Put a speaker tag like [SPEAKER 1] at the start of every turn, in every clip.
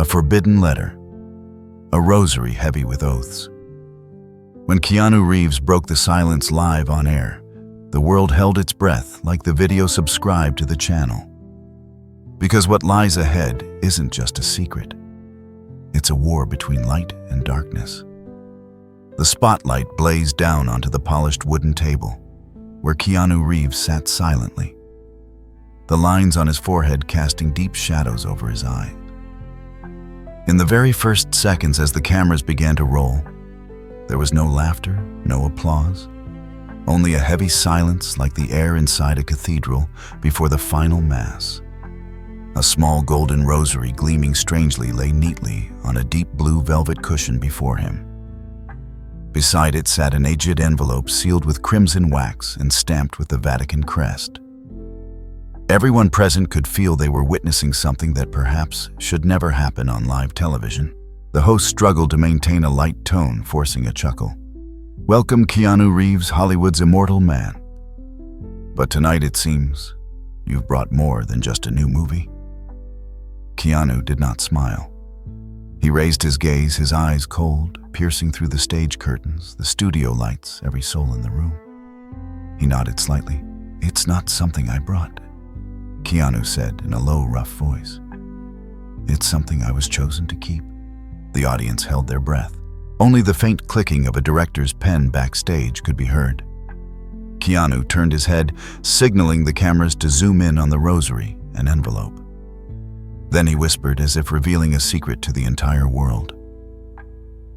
[SPEAKER 1] a forbidden letter, a rosary heavy with oaths. When Keanu Reeves broke the silence live on air, the world held its breath like the video subscribed to the channel. Because what lies ahead isn't just a secret. It's a war between light and darkness. The spotlight blazed down onto the polished wooden table, where Keanu Reeves sat silently, the lines on his forehead casting deep shadows over his eyes. In the very first seconds as the cameras began to roll, there was no laughter, no applause, only a heavy silence like the air inside a cathedral before the final mass. A small golden rosary gleaming strangely lay neatly on a deep blue velvet cushion before him. Beside it sat an aged envelope sealed with crimson wax and stamped with the Vatican crest. Everyone present could feel they were witnessing something that perhaps should never happen on live television. The host struggled to maintain a light tone, forcing a chuckle. "Welcome, Keanu Reeves, Hollywood's immortal man. But tonight, it seems, you've brought more than just a new movie." Keanu did not smile. He raised his gaze, his eyes cold, piercing through the stage curtains, the studio lights, every soul in the room. He nodded slightly. "It's not something I brought," Keanu said in a low, rough voice. "It's something I was chosen to keep." The audience held their breath. Only the faint clicking of a director's pen backstage could be heard. Keanu turned his head, signaling the cameras to zoom in on the rosary and envelope. Then he whispered, as if revealing a secret to the entire world.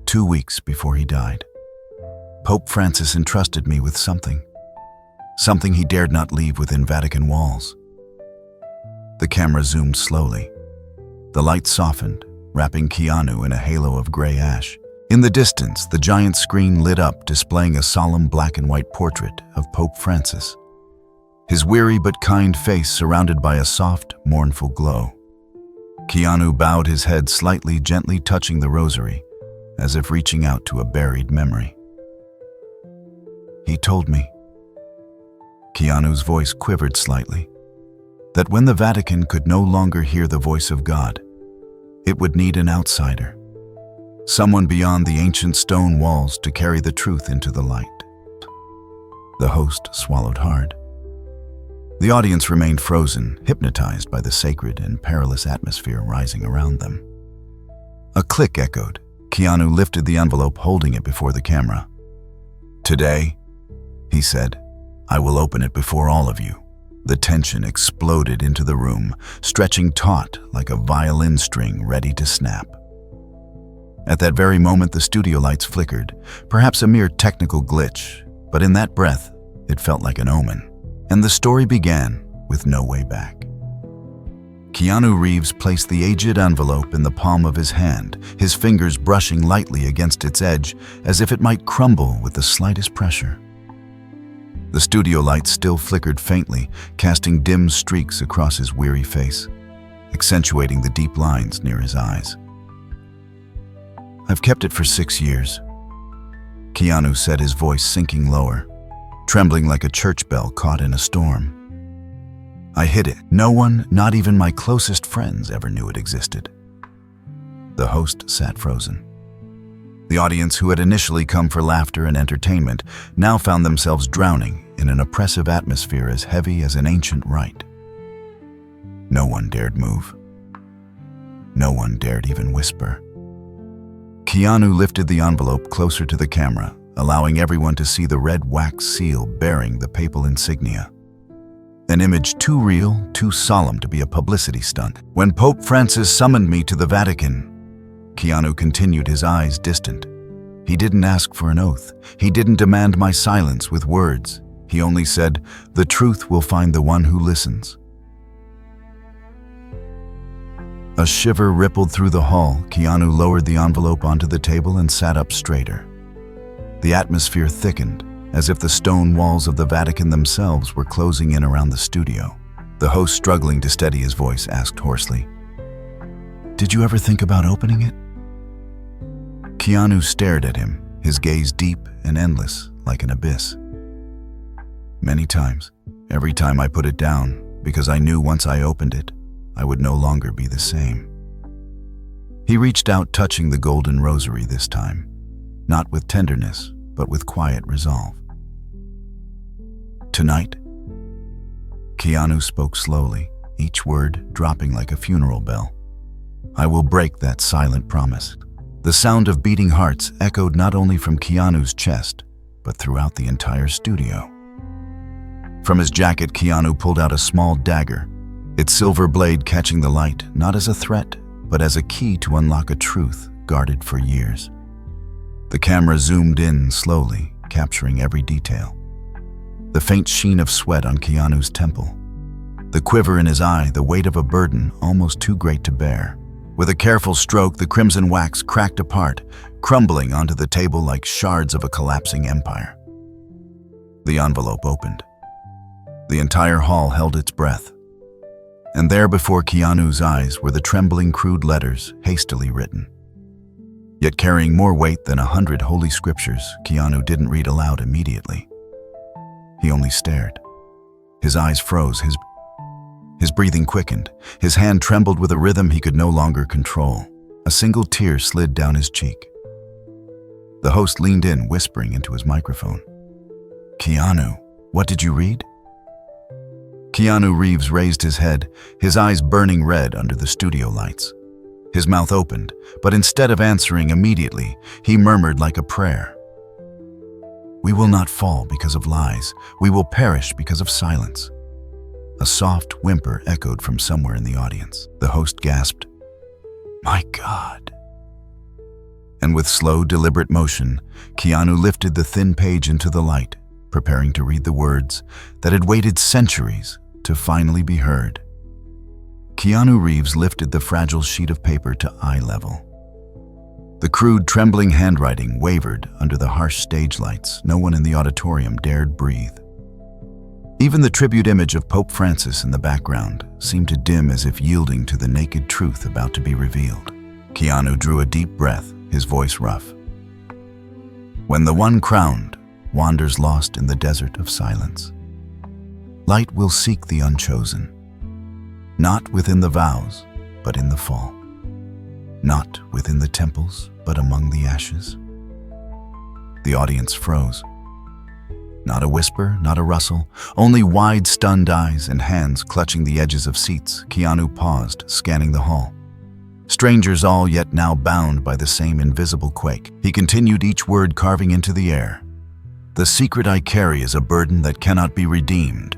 [SPEAKER 1] 2 weeks before he died, Pope Francis entrusted me with something he dared not leave within Vatican walls. The camera zoomed slowly. The light softened, wrapping Keanu in a halo of gray ash. In the distance, the giant screen lit up, displaying a solemn black and white portrait of Pope Francis, his weary but kind face surrounded by a soft, mournful glow. Keanu bowed his head slightly, gently touching the rosary, as if reaching out to a buried memory. "He told me," Keanu's voice quivered slightly, "that when the Vatican could no longer hear the voice of God, it would need an outsider, someone beyond the ancient stone walls to carry the truth into the light." The host swallowed hard. The audience remained frozen, hypnotized by the sacred and perilous atmosphere rising around them. A click echoed. Keanu lifted the envelope, holding it before the camera. "Today," he said, "I will open it before all of you." The tension exploded into the room, stretching taut like a violin string ready to snap. At that very moment, the studio lights flickered, perhaps a mere technical glitch, but in that breath, it felt like an omen. And the story began with no way back. Keanu Reeves placed the aged envelope in the palm of his hand, his fingers brushing lightly against its edge as if it might crumble with the slightest pressure. The studio lights still flickered faintly, casting dim streaks across his weary face, accentuating the deep lines near his eyes. "I've kept it for 6 years," Keanu said, his voice sinking lower, trembling like a church bell caught in a storm. "I hid it. No one, not even my closest friends, ever knew it existed." The host sat frozen. The audience, who had initially come for laughter and entertainment, now found themselves drowning in an oppressive atmosphere as heavy as an ancient rite. No one dared move. No one dared even whisper. Keanu lifted the envelope closer to the camera, allowing everyone to see the red wax seal bearing the papal insignia. An image too real, too solemn to be a publicity stunt. "When Pope Francis summoned me to the Vatican," Keanu continued, his eyes distant, "he didn't ask for an oath. He didn't demand my silence with words. He only said, 'The truth will find the one who listens.'" A shiver rippled through the hall. Keanu lowered the envelope onto the table and sat up straighter. The atmosphere thickened, as if the stone walls of the Vatican themselves were closing in around the studio. The host, struggling to steady his voice, asked hoarsely, "Did you ever think about opening it?" Keanu stared at him, his gaze deep and endless, like an abyss. "Many times. Every time I put it down, because I knew once I opened it, I would no longer be the same." He reached out, touching the golden rosary this time, not with tenderness, but with quiet resolve. "Tonight," Keanu spoke slowly, each word dropping like a funeral bell, "I will break that silent promise." The sound of beating hearts echoed not only from Keanu's chest, but throughout the entire studio. From his jacket, Keanu pulled out a small dagger, its silver blade catching the light, not as a threat, but as a key to unlock a truth guarded for years. The camera zoomed in slowly, capturing every detail. The faint sheen of sweat on Keanu's temple, the quiver in his eye, the weight of a burden almost too great to bear. With a careful stroke, the crimson wax cracked apart, crumbling onto the table like shards of a collapsing empire. The envelope opened. The entire hall held its breath. And there before Keanu's eyes were the trembling, crude letters hastily written. Yet carrying more weight than 100 holy scriptures, Keanu didn't read aloud immediately. He only stared. His eyes froze, his breathing quickened, his hand trembled with a rhythm he could no longer control. A single tear slid down his cheek. The host leaned in, whispering into his microphone. "Keanu, what did you read?" Keanu Reeves raised his head, his eyes burning red under the studio lights. His mouth opened, but instead of answering immediately, he murmured like a prayer. "We will not fall because of lies. We will perish because of silence." A soft whimper echoed from somewhere in the audience. The host gasped, "My God." And with slow, deliberate motion, Keanu lifted the thin page into the light, preparing to read the words that had waited centuries to finally be heard. Keanu Reeves lifted the fragile sheet of paper to eye level. The crude, trembling handwriting wavered under the harsh stage lights. No one in the auditorium dared breathe. Even the tribute image of Pope Francis in the background seemed to dim, as if yielding to the naked truth about to be revealed. Keanu drew a deep breath, his voice rough. "When the one crowned wanders lost in the desert of silence, light will seek the unchosen, not within the vows, but in the fall, not within the temples, but among the ashes." The audience froze. Not a whisper, not a rustle, only wide, stunned eyes and hands clutching the edges of seats. Keanu paused, scanning the hall. Strangers all, yet now bound by the same invisible quake. He continued, each word carving into the air. "The secret I carry is a burden that cannot be redeemed.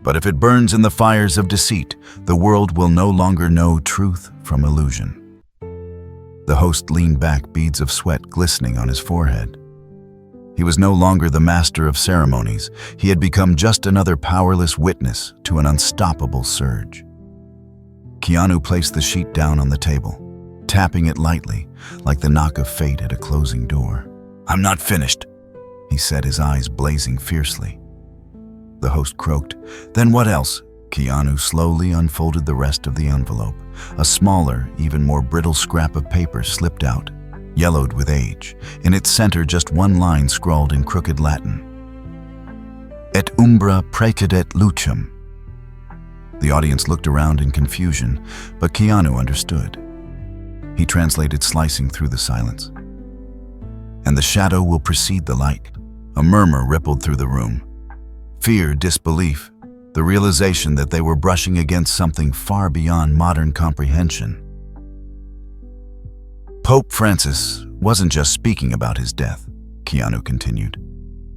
[SPEAKER 1] But if it burns in the fires of deceit, the world will no longer know truth from illusion." The host leaned back, beads of sweat glistening on his forehead. He was no longer the master of ceremonies. He had become just another powerless witness to an unstoppable surge. Keanu placed the sheet down on the table, tapping it lightly, like the knock of fate at a closing door. "I'm not finished," he said, his eyes blazing fiercely. The host croaked. "Then what else?" Keanu slowly unfolded the rest of the envelope. A smaller, even more brittle scrap of paper slipped out, yellowed with age. In its center, just one line scrawled in crooked Latin. "Et umbra praecedet lucem." The audience looked around in confusion, but Keanu understood. He translated, slicing through the silence. "And the shadow will precede the light." A murmur rippled through the room. Fear, disbelief, the realization that they were brushing against something far beyond modern comprehension. Pope Francis wasn't just speaking about his death, Keanu continued.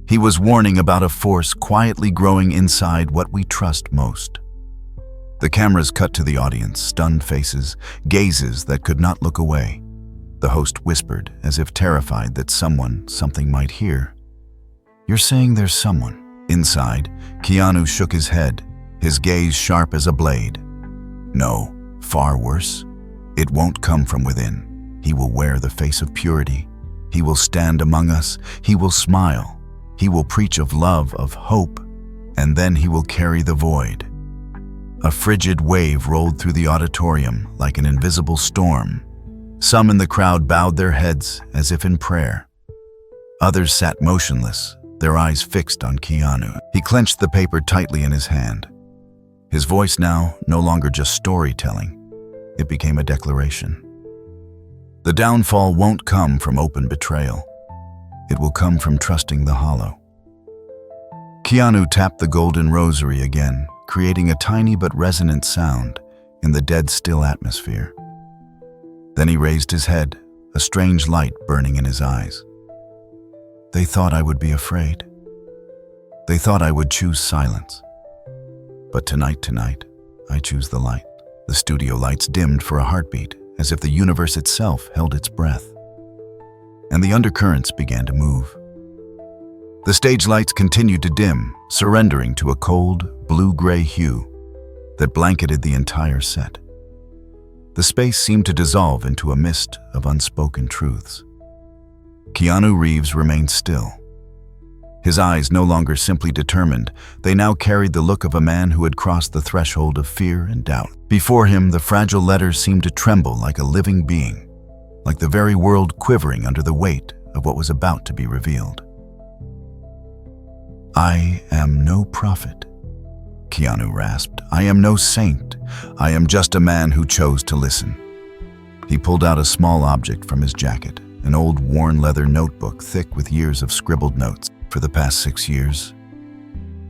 [SPEAKER 1] He was warning about a force quietly growing inside what we trust most. The cameras cut to the audience, stunned faces, gazes that could not look away. The host whispered, as if terrified that something might hear. "You're saying there's someone?" Inside, Keanu shook his head, his gaze sharp as a blade. "No, far worse. It won't come from within. He will wear the face of purity. He will stand among us. He will smile. He will preach of love, of hope, and then he will carry the void." A frigid wave rolled through the auditorium like an invisible storm. Some in the crowd bowed their heads as if in prayer. Others sat motionless, their eyes fixed on Keanu. He clenched the paper tightly in his hand. His voice now no longer just storytelling. It became a declaration. The downfall won't come from open betrayal. It will come from trusting the hollow. Keanu tapped the golden rosary again, creating a tiny but resonant sound in the dead-still atmosphere. Then he raised his head, a strange light burning in his eyes. They thought I would be afraid. They thought I would choose silence. But tonight, I choose the light. The studio lights dimmed for a heartbeat, as if the universe itself held its breath. And the undercurrents began to move. The stage lights continued to dim, surrendering to a cold, blue-gray hue that blanketed the entire set. The space seemed to dissolve into a mist of unspoken truths. Keanu Reeves remained still. His eyes no longer simply determined, they now carried the look of a man who had crossed the threshold of fear and doubt. Before him, the fragile letters seemed to tremble like a living being, like the very world quivering under the weight of what was about to be revealed. I am no prophet, Keanu rasped. I am no saint. I am just a man who chose to listen. He pulled out a small object from his jacket, an old worn leather notebook thick with years of scribbled notes. For the past 6 years,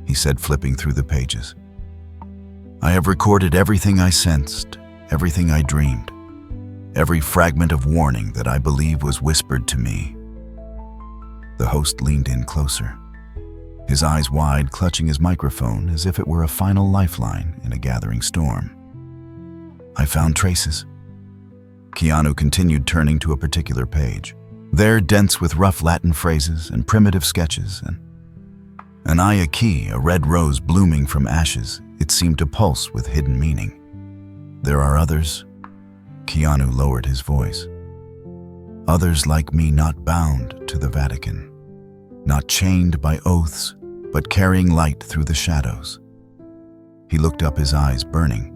[SPEAKER 1] he said, flipping through the pages, I have recorded everything I sensed, everything I dreamed, every fragment of warning that I believe was whispered to me. The host leaned in closer, his eyes wide, clutching his microphone as if it were a final lifeline in a gathering storm. I found traces. Keanu continued, turning to a particular page. There, dense with rough Latin phrases and primitive sketches, and an eye, a key, a red rose blooming from ashes, it seemed to pulse with hidden meaning. There are others. Keanu lowered his voice. Others like me, not bound to the Vatican, not chained by oaths, but carrying light through the shadows. He looked up, his eyes burning.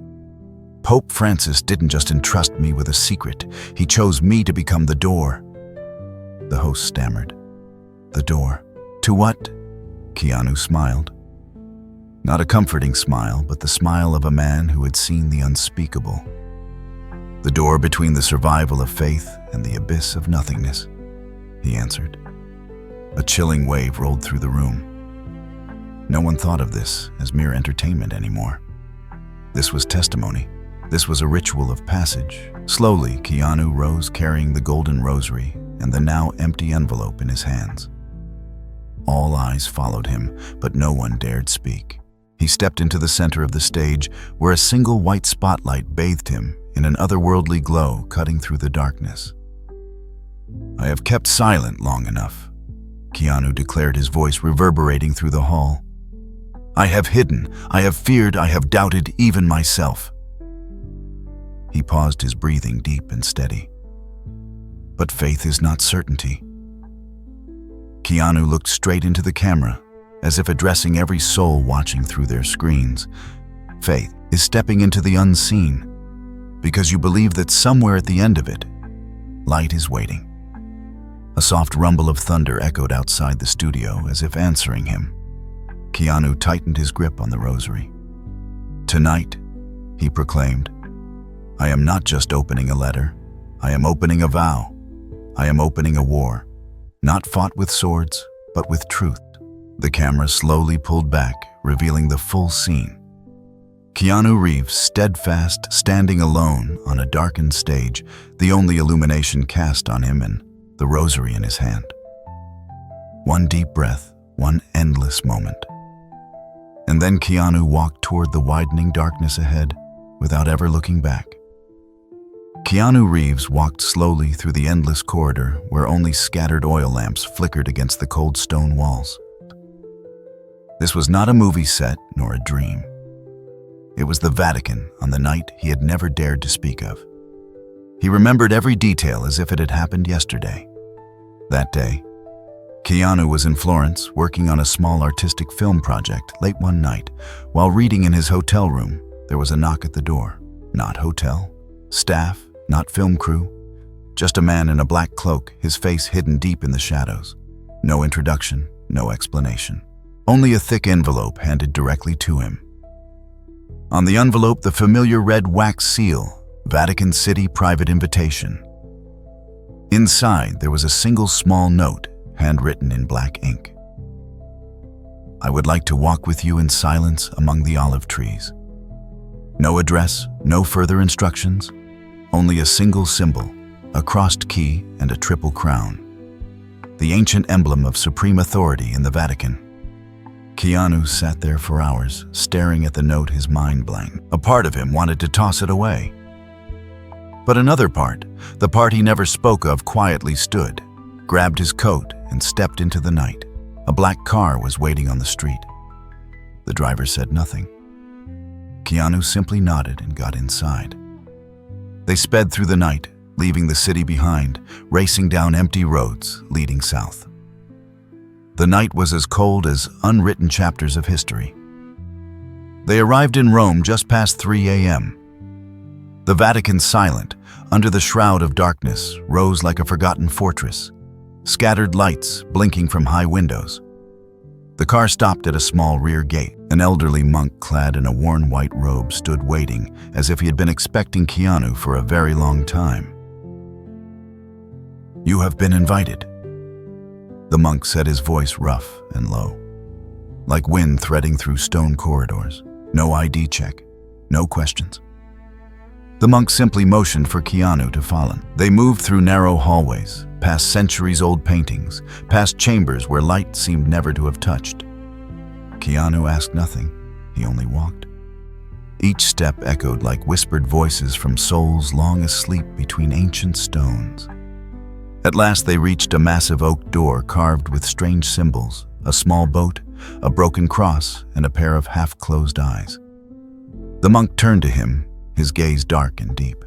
[SPEAKER 1] Pope Francis didn't just entrust me with a secret, he chose me to become the door. The host stammered. The door. To what? Keanu smiled. Not a comforting smile, but the smile of a man who had seen the unspeakable. The door between the survival of faith and the abyss of nothingness, he answered. A chilling wave rolled through the room. No one thought of this as mere entertainment anymore. This was testimony. This was a ritual of passage. Slowly, Keanu rose, carrying the golden rosary and the now empty envelope in his hands. All eyes followed him, but no one dared speak. He stepped into the center of the stage, where a single white spotlight bathed him in an otherworldly glow cutting through the darkness. I have kept silent long enough, Keanu declared, his voice reverberating through the hall. I have hidden, I have feared, I have doubted even myself. He paused, his breathing deep and steady. But faith is not certainty. Keanu looked straight into the camera, as if addressing every soul watching through their screens. Faith is stepping into the unseen, because you believe that somewhere at the end of it, light is waiting. A soft rumble of thunder echoed outside the studio, as if answering him. Keanu tightened his grip on the rosary. Tonight, he proclaimed, I am not just opening a letter, I am opening a vow. I am opening a war, not fought with swords, but with truth. The camera slowly pulled back, revealing the full scene. Keanu Reeves, steadfast, standing alone on a darkened stage, the only illumination cast on him, and the rosary in his hand. One deep breath, one endless moment. And then Keanu walked toward the widening darkness ahead, without ever looking back. Keanu Reeves walked slowly through the endless corridor where only scattered oil lamps flickered against the cold stone walls. This was not a movie set nor a dream. It was the Vatican on the night he had never dared to speak of. He remembered every detail as if it had happened yesterday. That day, Keanu was in Florence working on a small artistic film project. Late one night, while reading in his hotel room, there was a knock at the door. Not hotel, staff, not film crew, just a man in a black cloak, his face hidden deep in the shadows. No introduction, no explanation. Only a thick envelope handed directly to him. On the envelope, the familiar red wax seal, Vatican City private invitation. Inside, there was a single small note, handwritten in black ink. "I would like to walk with you in silence among the olive trees." No address, no further instructions, only a single symbol, a crossed key and a triple crown. The ancient emblem of supreme authority in the Vatican. Keanu sat there for hours, staring at the note, his mind blank. A part of him wanted to toss it away. But another part, the part he never spoke of, quietly stood, grabbed his coat, and stepped into the night. A black car was waiting on the street. The driver said nothing. Keanu simply nodded and got inside. They sped through the night, leaving the city behind, racing down empty roads leading south. The night was as cold as unwritten chapters of history. They arrived in Rome just past 3 a.m. The Vatican, silent, under the shroud of darkness, rose like a forgotten fortress, scattered lights blinking from high windows. The car stopped at a small rear gate. An elderly monk clad in a worn white robe stood waiting, as if he had been expecting Keanu for a very long time. "You have been invited," the monk said, his voice rough and low, like wind threading through stone corridors. No ID check, no questions. The monk simply motioned for Keanu to follow. They moved through narrow hallways, past centuries-old paintings, past chambers where light seemed never to have touched. Keanu asked nothing, he only walked. Each step echoed like whispered voices from souls long asleep between ancient stones. At last they reached a massive oak door carved with strange symbols, a small boat, a broken cross, and a pair of half-closed eyes. The monk turned to him, his gaze dark and deep.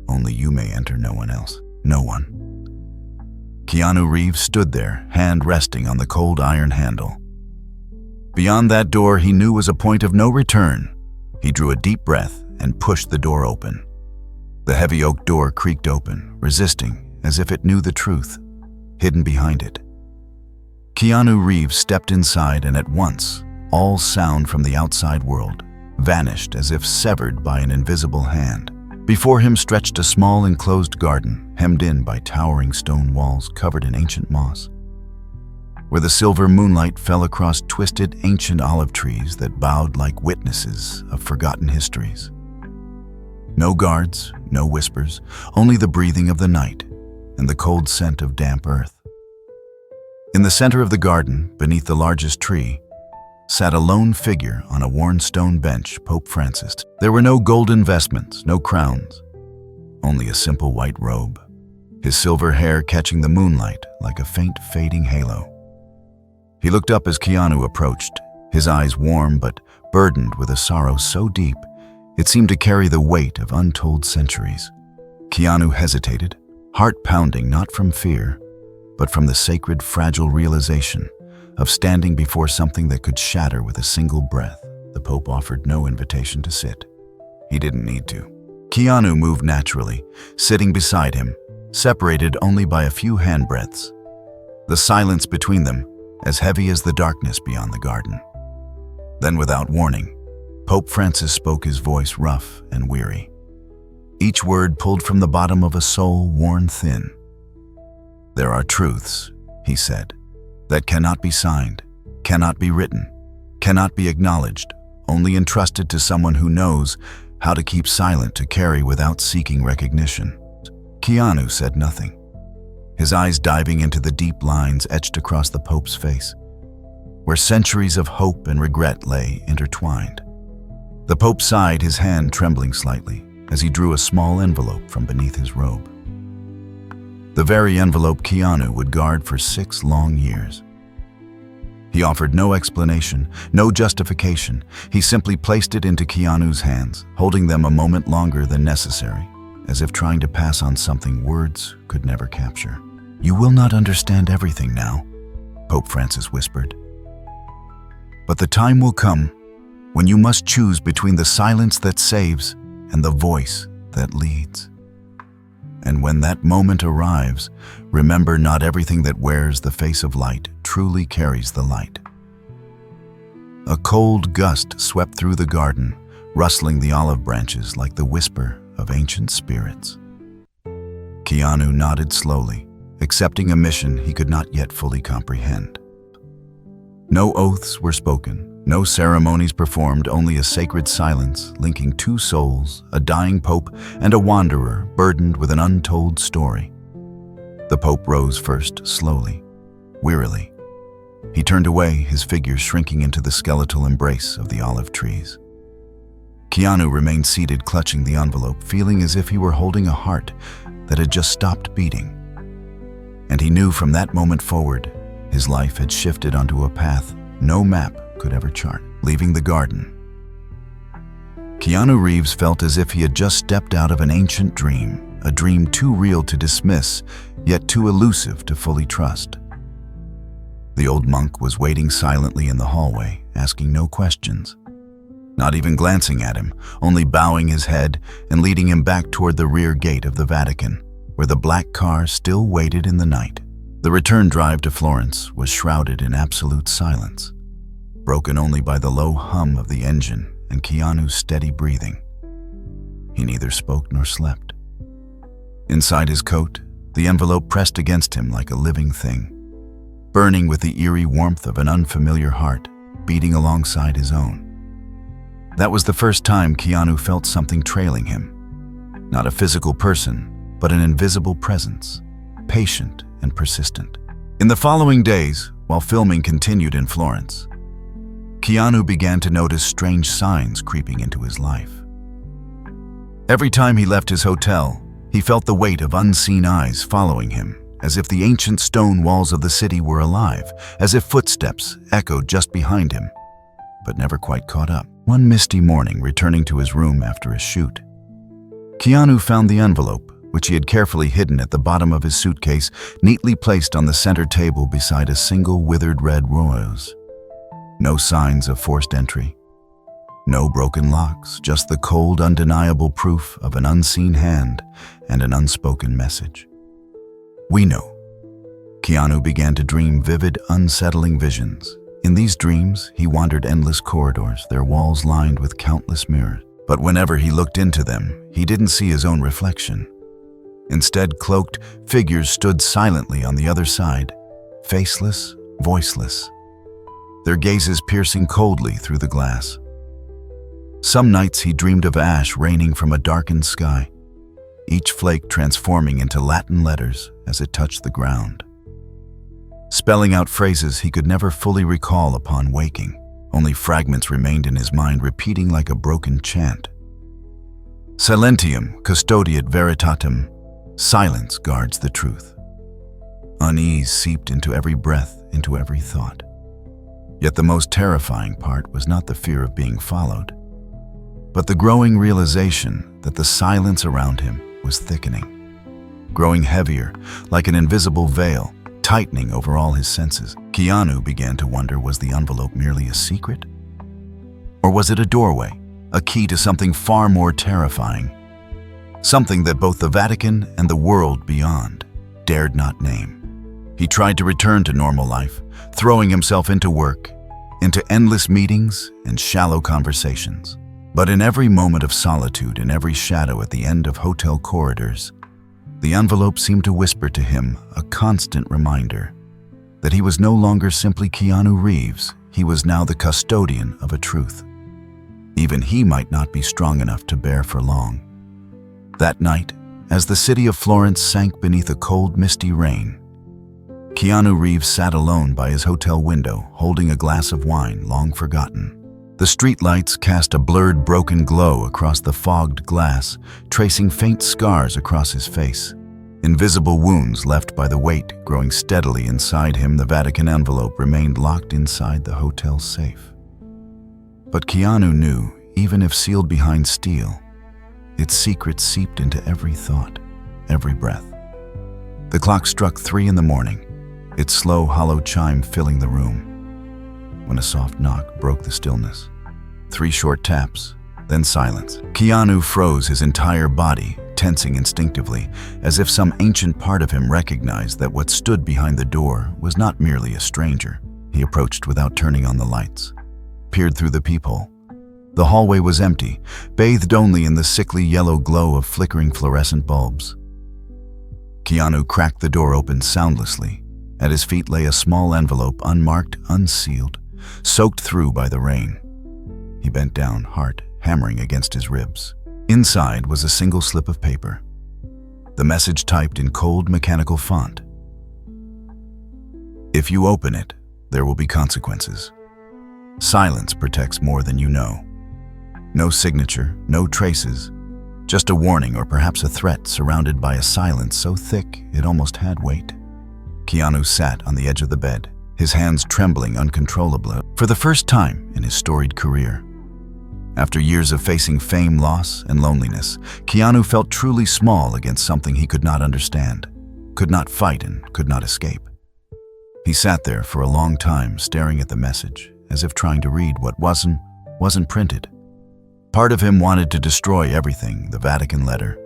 [SPEAKER 1] "Only you may enter, no one else. No one." Keanu Reeves stood there, hand resting on the cold iron handle. Beyond that door he knew was a point of no return. He drew a deep breath and pushed the door open. The heavy oak door creaked open, resisting, as if it knew the truth, hidden behind it. Keanu Reeves stepped inside, and at once, all sound from the outside world vanished as if severed by an invisible hand. Before him stretched a small enclosed garden, hemmed in by towering stone walls covered in ancient moss, where the silver moonlight fell across twisted ancient olive trees that bowed like witnesses of forgotten histories. No guards, no whispers, only the breathing of the night and the cold scent of damp earth. In the center of the garden, beneath the largest tree, sat a lone figure on a worn stone bench, Pope Francis. There were no golden vestments, no crowns, only a simple white robe, his silver hair catching the moonlight like a faint fading halo. He looked up as Keanu approached, his eyes warm but burdened with a sorrow so deep it seemed to carry the weight of untold centuries. Keanu hesitated, heart pounding not from fear, but from the sacred, fragile realization of standing before something that could shatter with a single breath. The Pope offered no invitation to sit. He didn't need to. Keanu moved naturally, sitting beside him, separated only by a few handbreadths. The silence between them as heavy as the darkness beyond the garden. Then, without warning, Pope Francis spoke, his voice rough and weary. Each word pulled from the bottom of a soul worn thin. "There are truths," he said, "that cannot be signed, cannot be written, cannot be acknowledged, only entrusted to someone who knows how to keep silent, to carry without seeking recognition." Keanu said nothing, his eyes diving into the deep lines etched across the Pope's face, where centuries of hope and regret lay intertwined. The Pope sighed, his hand trembling slightly, as he drew a small envelope from beneath his robe. The very envelope Keanu would guard for 6 long years. He offered no explanation, no justification. He simply placed it into Keanu's hands, holding them a moment longer than necessary, as if trying to pass on something words could never capture. "You will not understand everything now," Pope Francis whispered. "But the time will come when you must choose between the silence that saves and the voice that leads. And when that moment arrives, remember, not everything that wears the face of light truly carries the light." A cold gust swept through the garden, rustling the olive branches like the whisper of ancient spirits. Keanu nodded slowly, accepting a mission he could not yet fully comprehend. No oaths were spoken, no ceremonies performed, only a sacred silence linking two souls, a dying pope and a wanderer burdened with an untold story. The pope rose first, slowly, wearily. He turned away, his figure shrinking into the skeletal embrace of the olive trees. Keanu remained seated, clutching the envelope, feeling as if he were holding a heart that had just stopped beating. And he knew from that moment forward, his life had shifted onto a path no map could ever chart, leaving the garden. Keanu Reeves felt as if he had just stepped out of an ancient dream, a dream too real to dismiss, yet too elusive to fully trust. The old monk was waiting silently in the hallway, asking no questions, not even glancing at him, only bowing his head and leading him back toward the rear gate of the Vatican, where the black car still waited in the night. The return drive to Florence was shrouded in absolute silence, broken only by the low hum of the engine and Keanu's steady breathing. He neither spoke nor slept. Inside his coat, the envelope pressed against him like a living thing, burning with the eerie warmth of an unfamiliar heart beating alongside his own. That was the first time Keanu felt something trailing him. Not a physical person, but an invisible presence, patient and persistent. In the following days, while filming continued in Florence, Keanu began to notice strange signs creeping into his life. Every time he left his hotel, he felt the weight of unseen eyes following him, as if the ancient stone walls of the city were alive, as if footsteps echoed just behind him, but never quite caught up. One misty morning, returning to his room after a shoot, Keanu found the envelope, which he had carefully hidden at the bottom of his suitcase, neatly placed on the center table beside a single withered red rose. No signs of forced entry. No broken locks, just the cold, undeniable proof of an unseen hand and an unspoken message. We know. Keanu began to dream vivid, unsettling visions. In these dreams, he wandered endless corridors, their walls lined with countless mirrors. But whenever he looked into them, he didn't see his own reflection. Instead, cloaked figures stood silently on the other side, faceless, voiceless, their gazes piercing coldly through the glass. Some nights he dreamed of ash raining from a darkened sky, each flake transforming into Latin letters as it touched the ground, spelling out phrases he could never fully recall upon waking. Only fragments remained in his mind, repeating like a broken chant. Silentium custodiet veritatem, silence guards the truth. Unease seeped into every breath, into every thought. Yet the most terrifying part was not the fear of being followed, but the growing realization that the silence around him was thickening, growing heavier, like an invisible veil, tightening over all his senses. Keanu began to wonder, was the envelope merely a secret? Or was it a doorway, a key to something far more terrifying? Something that both the Vatican and the world beyond dared not name. He tried to return to normal life, throwing himself into work, into endless meetings and shallow conversations. But in every moment of solitude, in every shadow at the end of hotel corridors, the envelope seemed to whisper to him a constant reminder that he was no longer simply Keanu Reeves. He was now the custodian of a truth. Even he might not be strong enough to bear for long. That night, as the city of Florence sank beneath a cold, misty rain, Keanu Reeves sat alone by his hotel window, holding a glass of wine long forgotten. The streetlights cast a blurred, broken glow across the fogged glass, tracing faint scars across his face. Invisible wounds left by the weight growing steadily inside him. The Vatican envelope remained locked inside the hotel's safe. But Keanu knew, even if sealed behind steel, its secret seeped into every thought, every breath. The clock struck 3 in the morning, its slow, hollow chime filling the room, when a soft knock broke the stillness. 3 short taps, then silence. Keanu froze, his entire body tensing instinctively, as if some ancient part of him recognized that what stood behind the door was not merely a stranger. He approached without turning on the lights, peered through the peephole. The hallway was empty, bathed only in the sickly yellow glow of flickering fluorescent bulbs. Keanu cracked the door open soundlessly. At his feet lay a small envelope, unmarked, unsealed, soaked through by the rain. He bent down, heart hammering against his ribs. Inside was a single slip of paper. The message typed in cold, mechanical font. If you open it, there will be consequences. Silence protects more than you know. No signature, no traces, just a warning or perhaps a threat surrounded by a silence so thick it almost had weight. Keanu sat on the edge of the bed, his hands trembling uncontrollably for the first time in his storied career. After years of facing fame, loss, and loneliness, Keanu felt truly small against something he could not understand, could not fight, and could not escape. He sat there for a long time, staring at the message, as if trying to read what wasn't printed. Part of him wanted to destroy everything, the Vatican letter,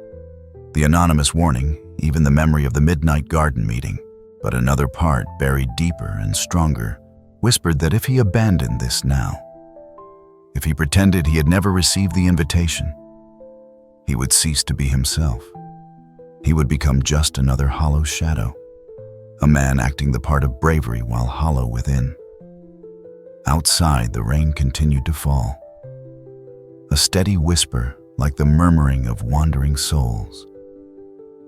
[SPEAKER 1] the anonymous warning, even the memory of the midnight garden meeting. But another part, buried deeper and stronger, whispered that if he abandoned this now, if he pretended he had never received the invitation, he would cease to be himself. He would become just another hollow shadow, a man acting the part of bravery while hollow within. Outside, the rain continued to fall, a steady whisper like the murmuring of wandering souls.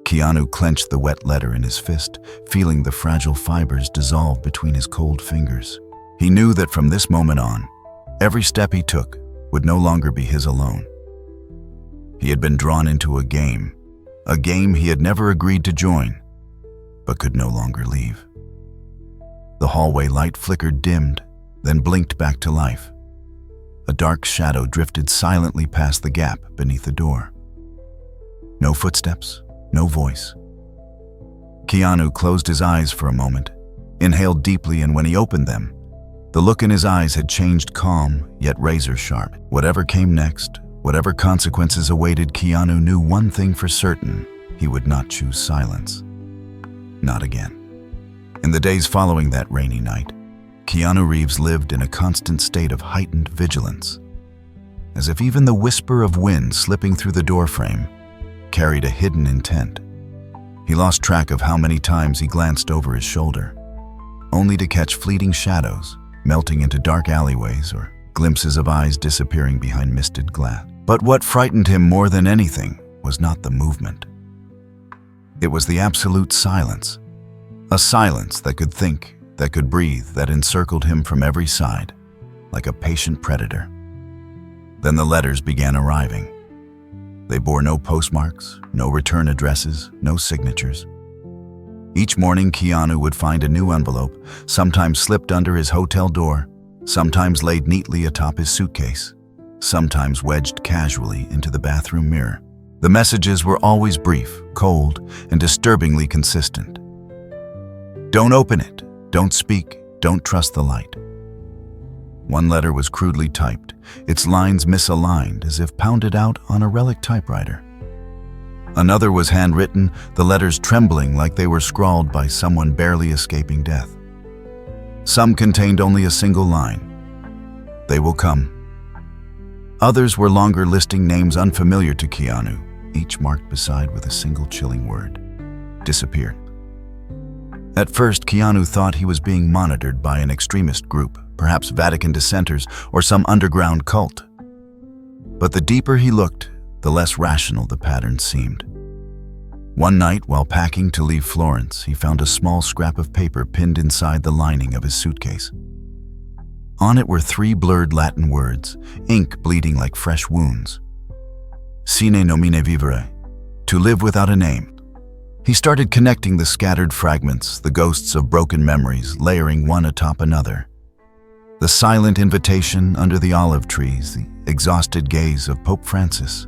[SPEAKER 1] Keanu clenched the wet letter in his fist, feeling the fragile fibers dissolve between his cold fingers. He knew that from this moment on, every step he took would no longer be his alone. He had been drawn into a game he had never agreed to join, but could no longer leave. The hallway light flickered, dimmed, then blinked back to life. A dark shadow drifted silently past the gap beneath the door. No footsteps, no voice. Keanu closed his eyes for a moment, inhaled deeply, and when he opened them, the look in his eyes had changed, calm, yet razor-sharp. Whatever came next, whatever consequences awaited, Keanu knew one thing for certain: he would not choose silence. Not again. In the days following that rainy night, Keanu Reeves lived in a constant state of heightened vigilance, as if even the whisper of wind slipping through the doorframe carried a hidden intent. He lost track of how many times he glanced over his shoulder, only to catch fleeting shadows melting into dark alleyways or glimpses of eyes disappearing behind misted glass. But what frightened him more than anything was not the movement. It was the absolute silence, a silence that could think, that could breathe, that encircled him from every side, like a patient predator. Then the letters began arriving. They bore no postmarks, no return addresses, no signatures. Each morning, Keanu would find a new envelope, sometimes slipped under his hotel door, sometimes laid neatly atop his suitcase, sometimes wedged casually into the bathroom mirror. The messages were always brief, cold, and disturbingly consistent. Don't open it, don't speak, don't trust the light. One letter was crudely typed, its lines misaligned as if pounded out on a relic typewriter. Another was handwritten, the letters trembling like they were scrawled by someone barely escaping death. Some contained only a single line: "They will come." Others were longer, listing names unfamiliar to Keanu, each marked beside with a single chilling word: disappeared. At first, Keanu thought he was being monitored by an extremist group, perhaps Vatican dissenters or some underground cult. But the deeper he looked, the less rational the pattern seemed. One night, while packing to leave Florence, he found a small scrap of paper pinned inside the lining of his suitcase. On it were 3 blurred Latin words, ink bleeding like fresh wounds. Sine nomine vivere, to live without a name. He started connecting the scattered fragments, the ghosts of broken memories, layering one atop another. The silent invitation under the olive trees, the exhausted gaze of Pope Francis.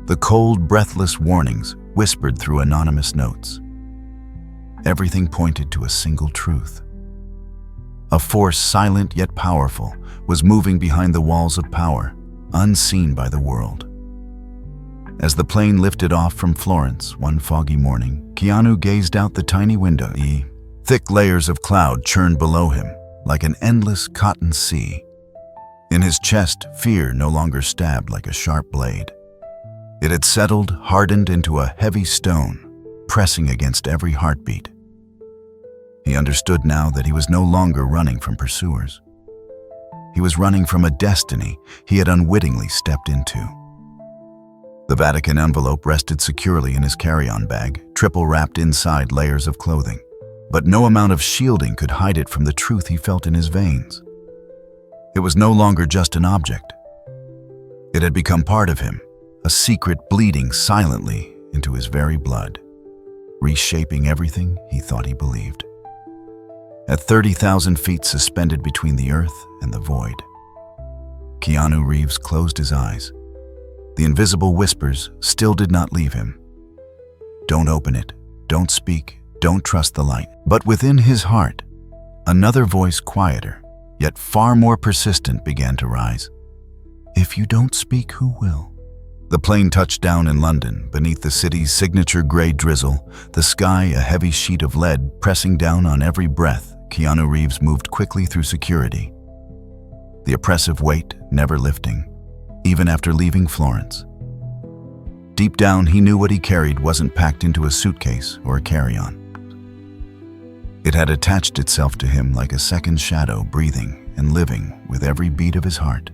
[SPEAKER 1] The cold, breathless warnings whispered through anonymous notes. Everything pointed to a single truth. A force silent yet powerful was moving behind the walls of power, unseen by the world. As the plane lifted off from Florence one foggy morning, Keanu gazed out the tiny window. The thick layers of cloud churned below him, like an endless cotton sea. In his chest, fear no longer stabbed like a sharp blade. It had settled, hardened into a heavy stone, pressing against every heartbeat. He understood now that he was no longer running from pursuers. He was running from a destiny he had unwittingly stepped into. The Vatican envelope rested securely in his carry-on bag, triple wrapped inside layers of clothing. But no amount of shielding could hide it from the truth he felt in his veins. It was no longer just an object. It had become part of him, a secret bleeding silently into his very blood, reshaping everything he thought he believed. At 30,000 feet suspended between the earth and the void, Keanu Reeves closed his eyes. The invisible whispers still did not leave him. Don't open it, don't speak, don't trust the light. But within his heart, another voice, quieter, yet far more persistent, began to rise. If you don't speak, who will? The plane touched down in London, beneath the city's signature gray drizzle, the sky a heavy sheet of lead pressing down on every breath. Keanu Reeves moved quickly through security, the oppressive weight never lifting, even after leaving Florence. Deep down, he knew what he carried wasn't packed into a suitcase or a carry-on. It had attached itself to him like a second shadow, breathing and living with every beat of his heart.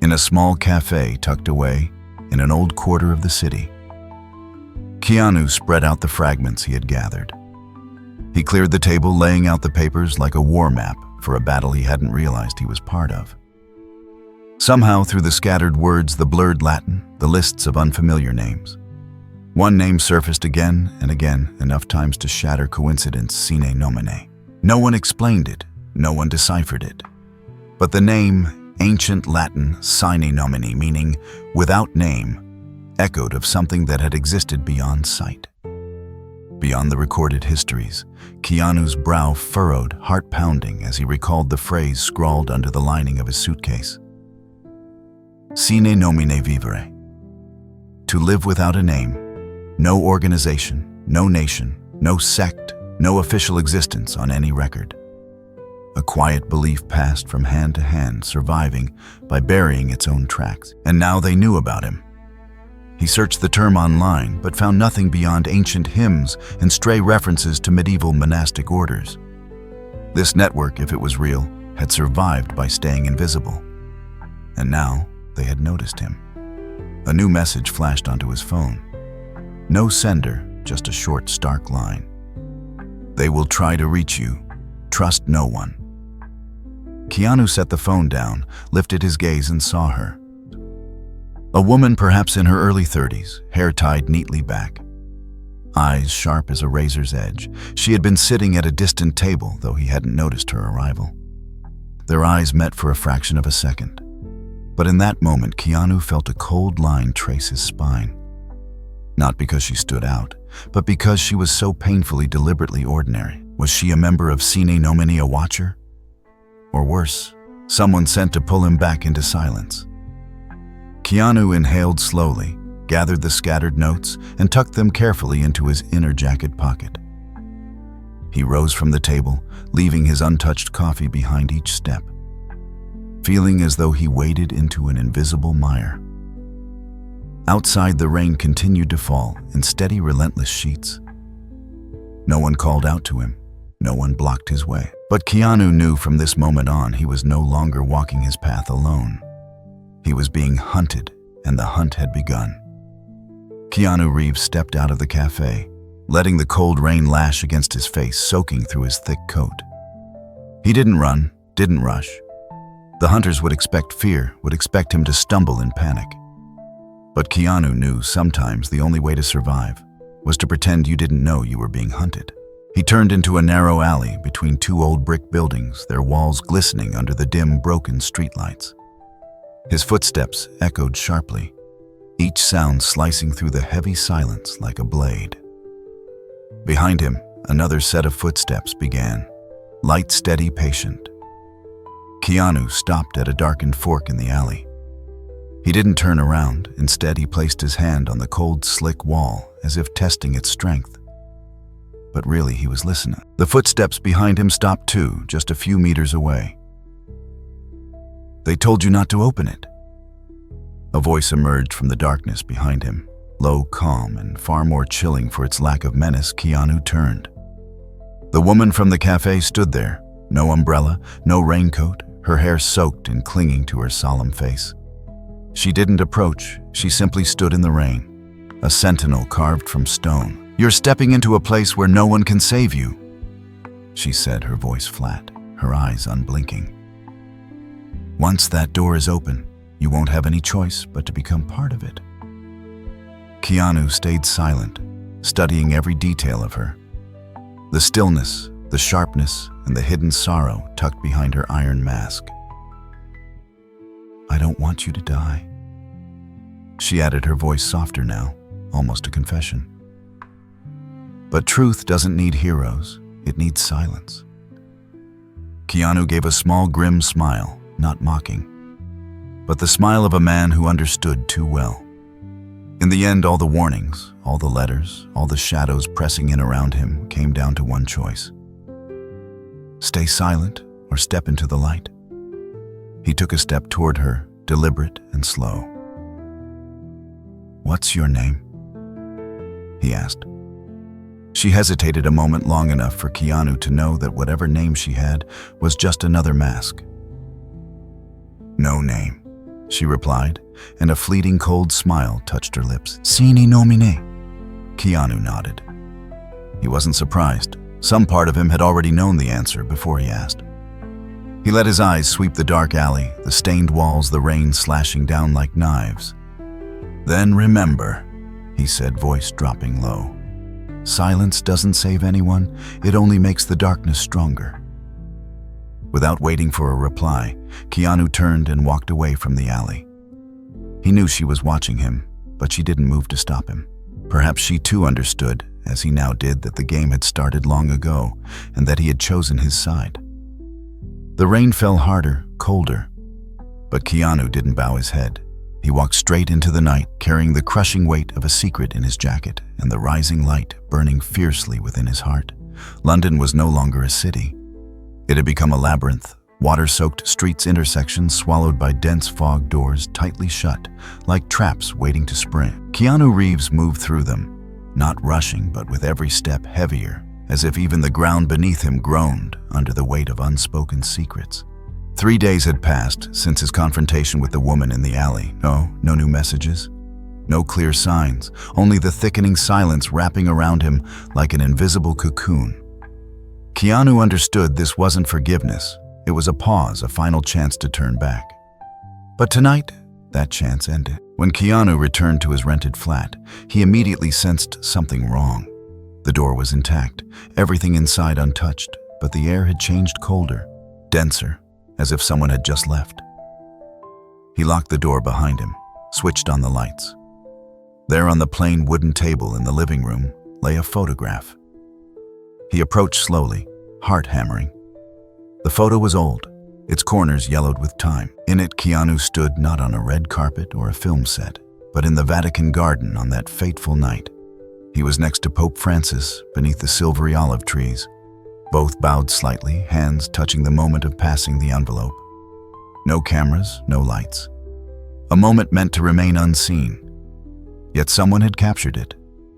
[SPEAKER 1] In a small cafe tucked away in an old quarter of the city, Keanu spread out the fragments he had gathered. He cleared the table, laying out the papers like a war map for a battle he hadn't realized he was part of. Somehow, through the scattered words, the blurred Latin, the lists of unfamiliar names, one name surfaced again and again, enough times to shatter coincidence sine nomine. No one explained it, no one deciphered it. But the name, ancient Latin sine nomine, meaning without name, echoed of something that had existed beyond sight. Beyond the recorded histories, Keanu's brow furrowed, heart pounding, as he recalled the phrase scrawled under the lining of his suitcase. Sine nomine vivere. To live without a name, no organization, no nation, no sect, no official existence on any record. A quiet belief passed from hand to hand, surviving by burying its own tracks. And now they knew about him. He searched the term online, but found nothing beyond ancient hymns and stray references to medieval monastic orders. This network, if it was real, had survived by staying invisible. And now they had noticed him. A new message flashed onto his phone. No sender, just a short, stark line. They will try to reach you. Trust no one. Keanu set the phone down, lifted his gaze, and saw her. A woman perhaps in her early 30s, hair tied neatly back. Eyes sharp as a razor's edge. She had been sitting at a distant table, though he hadn't noticed her arrival. Their eyes met for a fraction of a second. But in that moment, Keanu felt a cold line trace his spine. Not because she stood out, but because she was so painfully, deliberately ordinary. Was she a member of Sine Nomine, a watcher? Or worse, someone sent to pull him back into silence? Keanu inhaled slowly, gathered the scattered notes, and tucked them carefully into his inner jacket pocket. He rose from the table, leaving his untouched coffee behind each step, feeling as though he waded into an invisible mire. Outside, the rain continued to fall in steady, relentless sheets. No one called out to him. No one blocked his way. But Keanu knew from this moment on he was no longer walking his path alone. He was being hunted, and the hunt had begun. Keanu Reeves stepped out of the cafe, letting the cold rain lash against his face, soaking through his thick coat. He didn't run, didn't rush. The hunters would expect fear, would expect him to stumble in panic. But Keanu knew sometimes the only way to survive was to pretend you didn't know you were being hunted. He turned into a narrow alley between two old brick buildings, their walls glistening under the dim, broken streetlights. His footsteps echoed sharply, each sound slicing through the heavy silence like a blade. Behind him, another set of footsteps began, light, steady, patient. Keanu stopped at a darkened fork in the alley. He didn't turn around. Instead, he placed his hand on the cold, slick wall as if testing its strength. But really, he was listening. The footsteps behind him stopped too, just a few meters away. They told you not to open it. A voice emerged from the darkness behind him, Low, calm, and far more chilling for its lack of menace, Keanu turned. The woman from the cafe stood there, no umbrella, no raincoat, her hair soaked and clinging to her solemn face. She didn't approach, she simply stood in the rain, a sentinel carved from stone. "You're stepping into a place where no one can save you," she said, her voice flat, her eyes unblinking. "Once that door is open, you won't have any choice but to become part of it." Keanu stayed silent, studying every detail of her. The stillness, the sharpness, and the hidden sorrow tucked behind her iron mask. "I don't want you to die," she added, her voice softer now, almost a confession. But truth doesn't need heroes, it needs silence. Keanu gave a small, grim smile, not mocking, but the smile of a man who understood too well. In the end, all the warnings, all the letters, all the shadows pressing in around him came down to one choice. Stay silent or step into the light. He took a step toward her, deliberate and slow. "What's your name?" he asked. She hesitated a moment, long enough for Keanu to know that whatever name she had was just another mask. "No name," she replied, and a fleeting cold smile touched her lips. "Sine nomine." Keanu nodded. He wasn't surprised. Some part of him had already known the answer before he asked. He let his eyes sweep the dark alley, the stained walls, the rain slashing down like knives. "Then remember," he said, voice dropping low. "Silence doesn't save anyone, it only makes the darkness stronger." Without waiting for a reply, Keanu turned and walked away from the alley. He knew she was watching him, but she didn't move to stop him. Perhaps she too understood, as he now did, that the game had started long ago and that he had chosen his side. The rain fell harder, colder, but Keanu didn't bow his head. He walked straight into the night, carrying the crushing weight of a secret in his jacket and the rising light burning fiercely within his heart. London was no longer a city. It had become a labyrinth, water-soaked streets, intersections swallowed by dense fog, doors tightly shut, like traps waiting to spring. Keanu Reeves moved through them, not rushing but with every step heavier, as if even the ground beneath him groaned under the weight of unspoken secrets. 3 days had passed since his confrontation with the woman in the alley. No new messages, no clear signs, only the thickening silence wrapping around him like an invisible cocoon. Keanu understood this wasn't forgiveness. It was a pause, a final chance to turn back. But tonight, that chance ended. When Keanu returned to his rented flat, he immediately sensed something wrong. The door was intact, everything inside untouched, but the air had changed colder, denser, as if someone had just left. He locked the door behind him, switched on the lights. There on the plain wooden table in the living room lay a photograph. He approached slowly, heart hammering. The photo was old, its corners yellowed with time. In it, Keanu stood not on a red carpet or a film set, but in the Vatican garden on that fateful night. He was next to Pope Francis beneath the silvery olive trees. Both bowed slightly, hands touching the moment of passing the envelope. No cameras, no lights. A moment meant to remain unseen. Yet someone had captured it,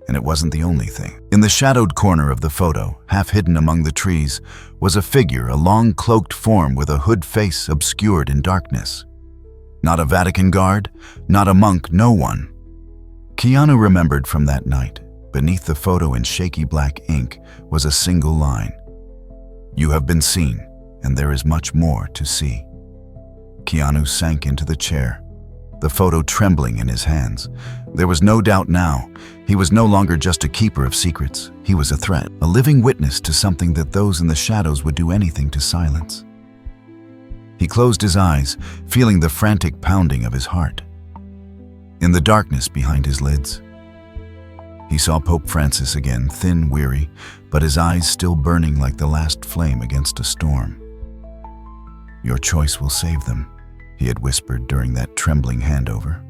[SPEAKER 1] and it wasn't the only thing. In the shadowed corner of the photo, half hidden among the trees, was a figure, a long cloaked form with a hood face obscured in darkness. Not a Vatican guard, not a monk, no one. Keanu remembered from that night. Beneath the photo in shaky black ink was a single line. "You have been seen, and there is much more to see." Keanu sank into the chair, the photo trembling in his hands. There was no doubt now. He was no longer just a keeper of secrets. He was a threat, a living witness to something that those in the shadows would do anything to silence. He closed his eyes, feeling the frantic pounding of his heart. In the darkness behind his lids, he saw Pope Francis again, thin, weary, but his eyes still burning like the last flame against a storm. "Your choice will save them," he had whispered during that trembling handover.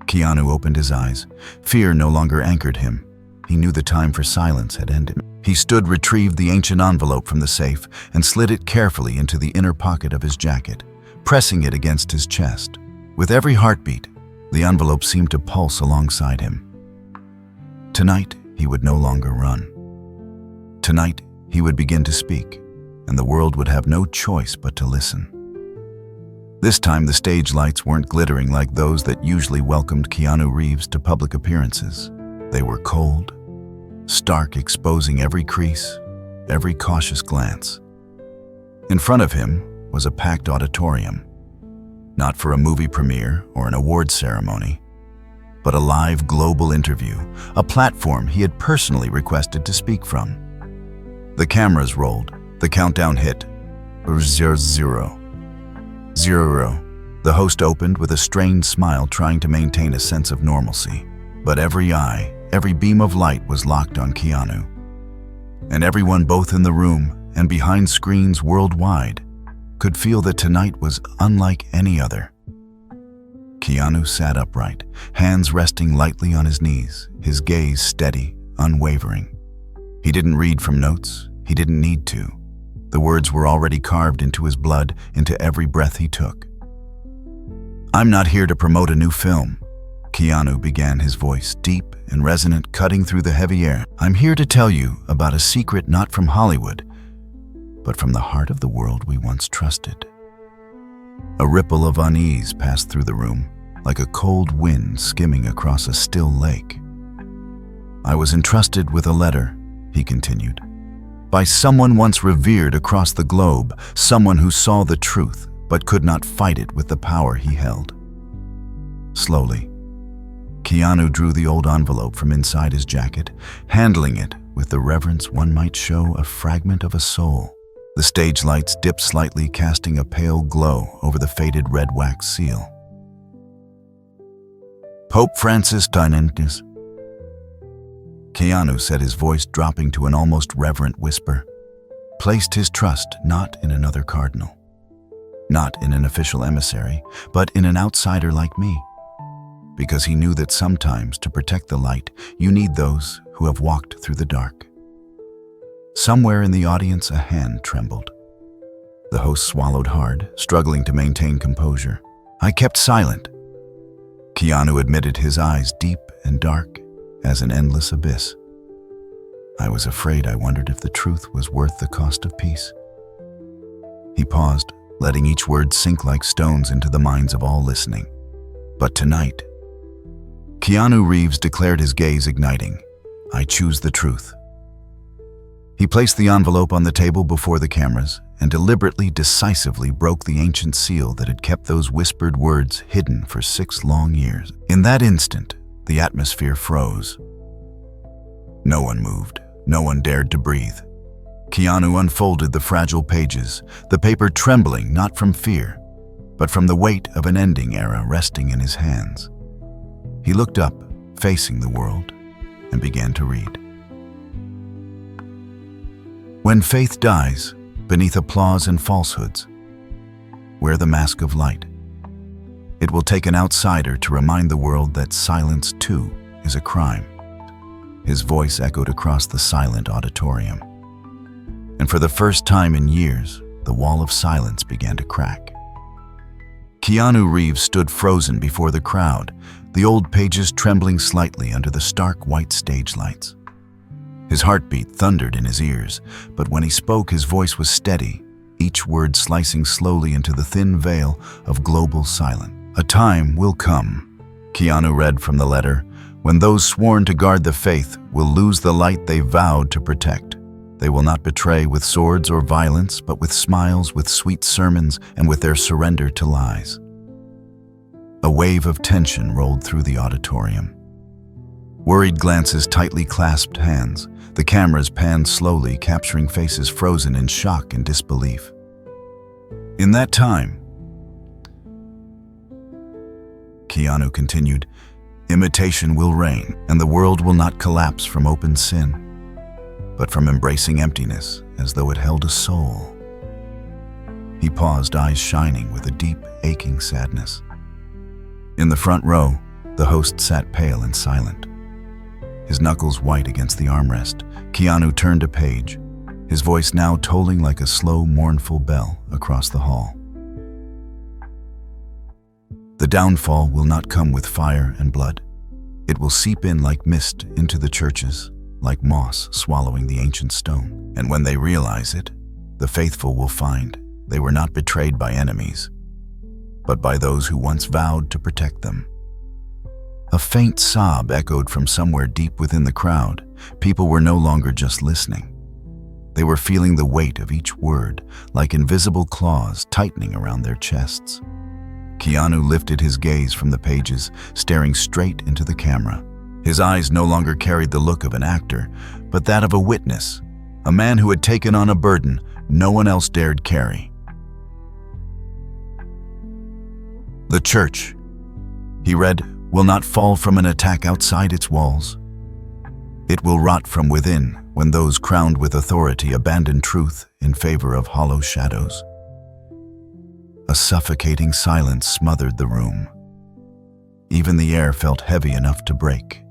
[SPEAKER 1] Keanu opened his eyes. Fear no longer anchored him. He knew the time for silence had ended. He stood, retrieved the ancient envelope from the safe, and slid it carefully into the inner pocket of his jacket, pressing it against his chest. With every heartbeat, The envelope seemed to pulse alongside him. Tonight, he would no longer run. Tonight, he would begin to speak, and the world would have no choice but to listen. This time, the stage lights weren't glittering like those that usually welcomed Keanu Reeves to public appearances. They were cold, stark, exposing every crease, every cautious glance. In front of him was a packed auditorium, not for a movie premiere or an award ceremony, but a live global interview, a platform he had personally requested to speak from. The cameras rolled, the countdown hit, 0, 0. The host opened with a strained smile, trying to maintain a sense of normalcy. But every eye, every beam of light was locked on Keanu. And everyone, both in the room and behind screens worldwide, could feel that tonight was unlike any other. Keanu sat upright, hands resting lightly on his knees, his gaze steady, unwavering. He didn't read from notes. He didn't need to. The words were already carved into his blood, into every breath he took. "I'm not here to promote a new film," Keanu began, his voice deep and resonant, cutting through the heavy air. "I'm here to tell you about a secret not from Hollywood, but from the heart of the world we once trusted." A ripple of unease passed through the room, like a cold wind skimming across a still lake. "I was entrusted with a letter," he continued, "by someone once revered across the globe, someone who saw the truth but could not fight it with the power he held." Slowly, Keanu drew the old envelope from inside his jacket, handling it with the reverence one might show a fragment of a soul. The stage lights dipped slightly, casting a pale glow over the faded red wax seal. "Pope Francis X," Keanu said, his voice dropping to an almost reverent whisper, "placed his trust not in another cardinal, not in an official emissary, but in an outsider like me, because he knew that sometimes to protect the light, you need those who have walked through the dark." Somewhere in the audience, a hand trembled. The host swallowed hard, struggling to maintain composure. "I kept silent," Keanu admitted, his eyes deep and dark as an endless abyss. "I was afraid. I wondered if the truth was worth the cost of peace." He paused, letting each word sink like stones into the minds of all listening. "But tonight," Keanu Reeves declared, his gaze igniting, "I choose the truth." He placed the envelope on the table before the cameras and deliberately, decisively broke the ancient seal that had kept those whispered words hidden for 6 long years. In that instant, the atmosphere froze. No one moved. No one dared to breathe. Keanu unfolded the fragile pages, the paper trembling not from fear, but from the weight of an ending era resting in his hands. He looked up, facing the world, and began to read. "When faith dies beneath applause and falsehoods, wear the mask of light. It will take an outsider to remind the world that silence, too, is a crime." His voice echoed across the silent auditorium. And for the first time in years, the wall of silence began to crack. Keanu Reeves stood frozen before the crowd, the old pages trembling slightly under the stark white stage lights. His heartbeat thundered in his ears, but when he spoke, his voice was steady, each word slicing slowly into the thin veil of global silence. "A time will come," Keanu read from the letter, "when those sworn to guard the faith will lose the light they vowed to protect. They will not betray with swords or violence, but with smiles, with sweet sermons, and with their surrender to lies." A wave of tension rolled through the auditorium. Worried glances, tightly clasped hands. The cameras panned slowly, capturing faces frozen in shock and disbelief. "In that time," Keanu continued, "imitation will reign, and the world will not collapse from open sin, but from embracing emptiness as though it held a soul." He paused, eyes shining with a deep, aching sadness. In the front row, the host sat pale and silent, his knuckles white against the armrest. Keanu turned a page, his voice now tolling like a slow, mournful bell across the hall. The downfall will not come with fire and blood. It will seep in like mist into the churches, like moss swallowing the ancient stone. And when they realize it, the faithful will find they were not betrayed by enemies, but by those who once vowed to protect them. A faint sob echoed from somewhere deep within the crowd. People were no longer just listening. They were feeling the weight of each word, like invisible claws tightening around their chests. Keanu lifted his gaze from the pages, staring straight into the camera. His eyes no longer carried the look of an actor, but that of a witness, a man who had taken on a burden no one else dared carry. The church, he read, will not fall from an attack outside its walls. It will rot from within when those crowned with authority abandon truth in favor of hollow shadows. A suffocating silence smothered the room. Even the air felt heavy enough to break.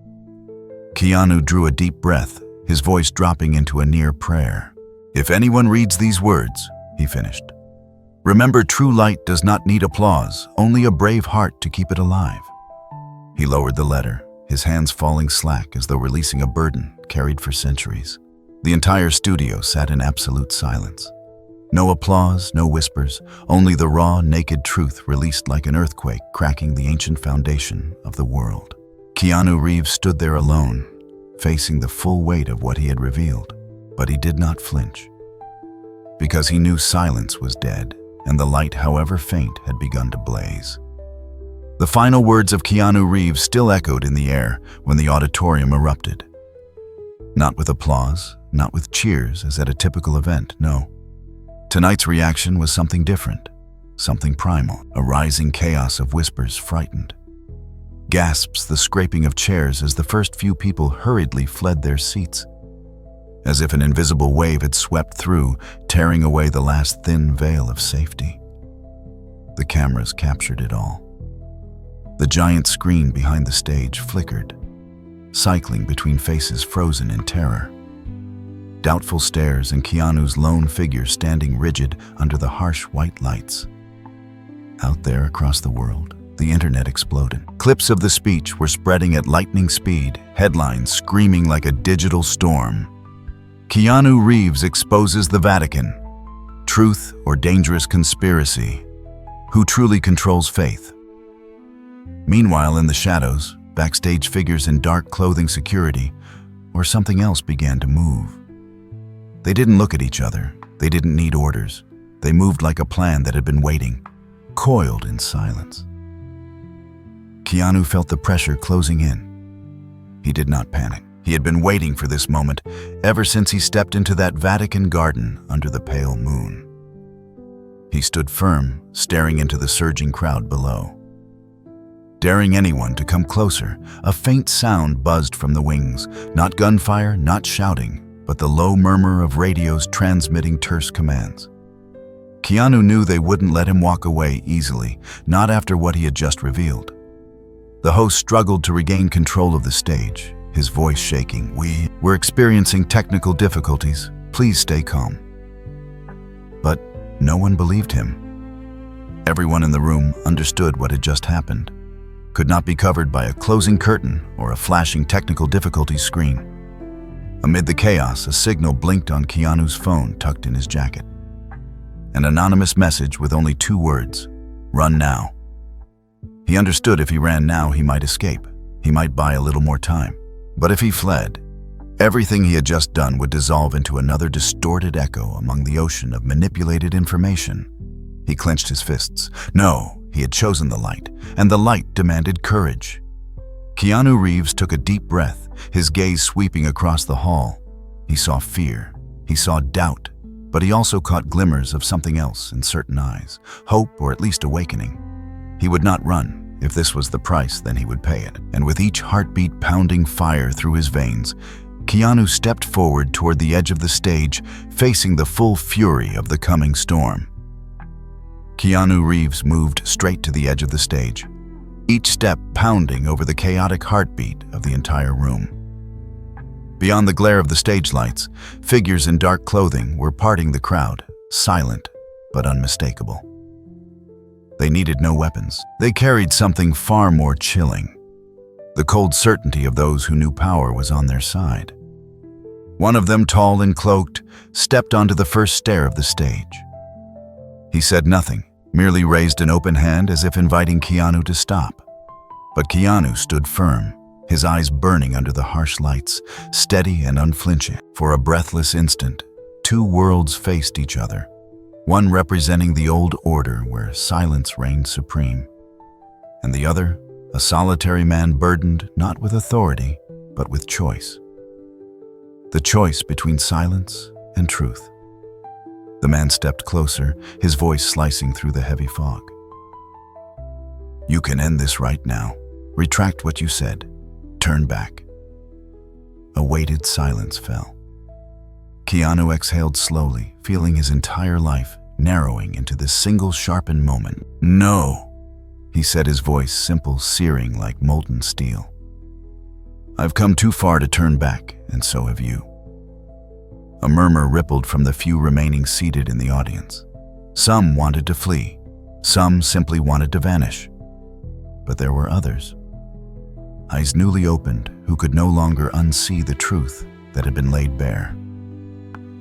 [SPEAKER 1] Keanu drew a deep breath, his voice dropping into a near prayer. "If anyone reads these words," he finished, "remember, true light does not need applause, only a brave heart to keep it alive." He lowered the letter, his hands falling slack as though releasing a burden carried for centuries. The entire studio sat in absolute silence. No applause, no whispers, only the raw, naked truth released like an earthquake cracking the ancient foundation of the world. Keanu Reeves stood there alone, facing the full weight of what he had revealed, but he did not flinch. Because he knew silence was dead, and the light, however faint, had begun to blaze. The final words of Keanu Reeves still echoed in the air when the auditorium erupted. Not with applause, not with cheers as at a typical event, no. Tonight's reaction was something different, something primal, a rising chaos of whispers frightened. Gasps, the scraping of chairs as the first few people hurriedly fled their seats, as if an invisible wave had swept through, tearing away the last thin veil of safety. The cameras captured it all. The giant screen behind the stage flickered, cycling between faces frozen in terror. Doubtful stares and Keanu's lone figure standing rigid under the harsh white lights. Out there across the world, the internet exploded. Clips of the speech were spreading at lightning speed, headlines screaming like a digital storm. Keanu Reeves exposes the Vatican. Truth or dangerous conspiracy? Who truly controls faith? Meanwhile, in the shadows, backstage figures in dark clothing security, or something else began to move. They didn't look at each other. They didn't need orders. They moved like a plan that had been waiting, coiled in silence. Keanu felt the pressure closing in. He did not panic. He had been waiting for this moment ever since he stepped into that Vatican garden under the pale moon. He stood firm, staring into the surging crowd below. Daring anyone to come closer, a faint sound buzzed from the wings, not gunfire, not shouting, but the low murmur of radios transmitting terse commands. Keanu knew they wouldn't let him walk away easily, not after what he had just revealed. The host struggled to regain control of the stage, his voice shaking. "We're experiencing technical difficulties. Please stay calm." But no one believed him. Everyone in the room understood what had just happened. Could not be covered by a closing curtain or a flashing technical difficulties screen. Amid the chaos, a signal blinked on Keanu's phone tucked in his jacket. An anonymous message with only 2 words, "Run now." He understood if he ran now, he might escape. He might buy a little more time. But if he fled, everything he had just done would dissolve into another distorted echo among the ocean of manipulated information. He clenched his fists. No, he had chosen the light, and the light demanded courage. Keanu Reeves took a deep breath, his gaze sweeping across the hall. He saw fear, he saw doubt, but he also caught glimmers of something else in certain eyes, hope or at least awakening. He would not run. If this was the price, then he would pay it. And with each heartbeat pounding fire through his veins, Keanu stepped forward toward the edge of the stage, facing the full fury of the coming storm. Keanu Reeves moved straight to the edge of the stage, each step pounding over the chaotic heartbeat of the entire room. Beyond the glare of the stage lights, figures in dark clothing were parting the crowd, silent but unmistakable. They needed no weapons. They carried something far more chilling: the cold certainty of those who knew power was on their side. One of them, tall and cloaked, stepped onto the first stair of the stage. He said nothing, merely raised an open hand as if inviting Keanu to stop. But Keanu stood firm, his eyes burning under the harsh lights, steady and unflinching. For a breathless instant, two worlds faced each other, one representing the old order where silence reigned supreme, and the other, a solitary man burdened not with authority, but with choice. The choice between silence and truth. The man stepped closer, his voice slicing through the heavy fog. "You can end this right now. Retract what you said. Turn back." A weighted silence fell. Keanu exhaled slowly, feeling his entire life narrowing into this single sharpened moment. "No," he said, his voice simple, searing like molten steel. "I've come too far to turn back, and so have you." A murmur rippled from the few remaining seated in the audience. Some wanted to flee, some simply wanted to vanish. But there were others, eyes newly opened, who could no longer unsee the truth that had been laid bare.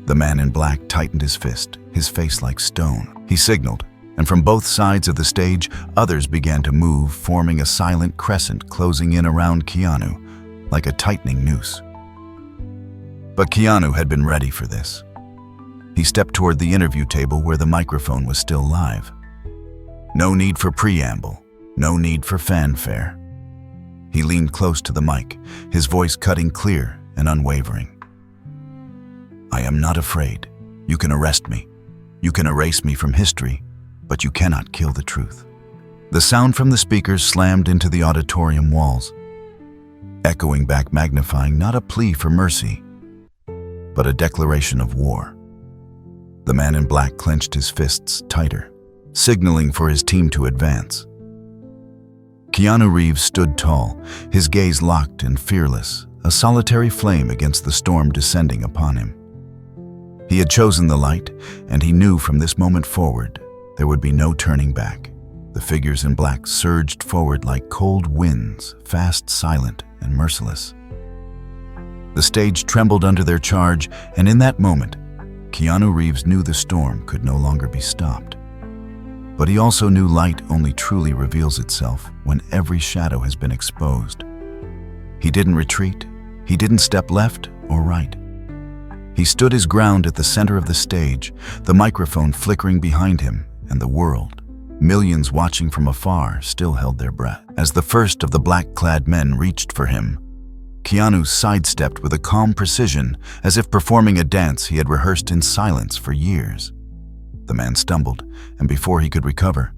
[SPEAKER 1] The man in black tightened his fist, his face like stone. He signaled, and from both sides of the stage, others began to move, forming a silent crescent closing in around Keanu, like a tightening noose. But Keanu had been ready for this. He stepped toward the interview table where the microphone was still live. No need for preamble, no need for fanfare. He leaned close to the mic, his voice cutting clear and unwavering. "I am not afraid. You can arrest me. You can erase me from history, but you cannot kill the truth." The sound from the speakers slammed into the auditorium walls, echoing back, magnifying not a plea for mercy, but a declaration of war. The man in black clenched his fists tighter, signaling for his team to advance. Keanu Reeves stood tall, his gaze locked and fearless, a solitary flame against the storm descending upon him. He had chosen the light, and he knew from this moment forward there would be no turning back. The figures in black surged forward like cold winds, fast, silent, and merciless. The stage trembled under their charge, and in that moment, Keanu Reeves knew the storm could no longer be stopped. But he also knew light only truly reveals itself when every shadow has been exposed. He didn't retreat, he didn't step left or right. He stood his ground at the center of the stage, the microphone flickering behind him, and the world, millions watching from afar, still held their breath. As the first of the black-clad men reached for him, Keanu sidestepped with a calm precision, as if performing a dance he had rehearsed in silence for years. The man stumbled, and before he could recover,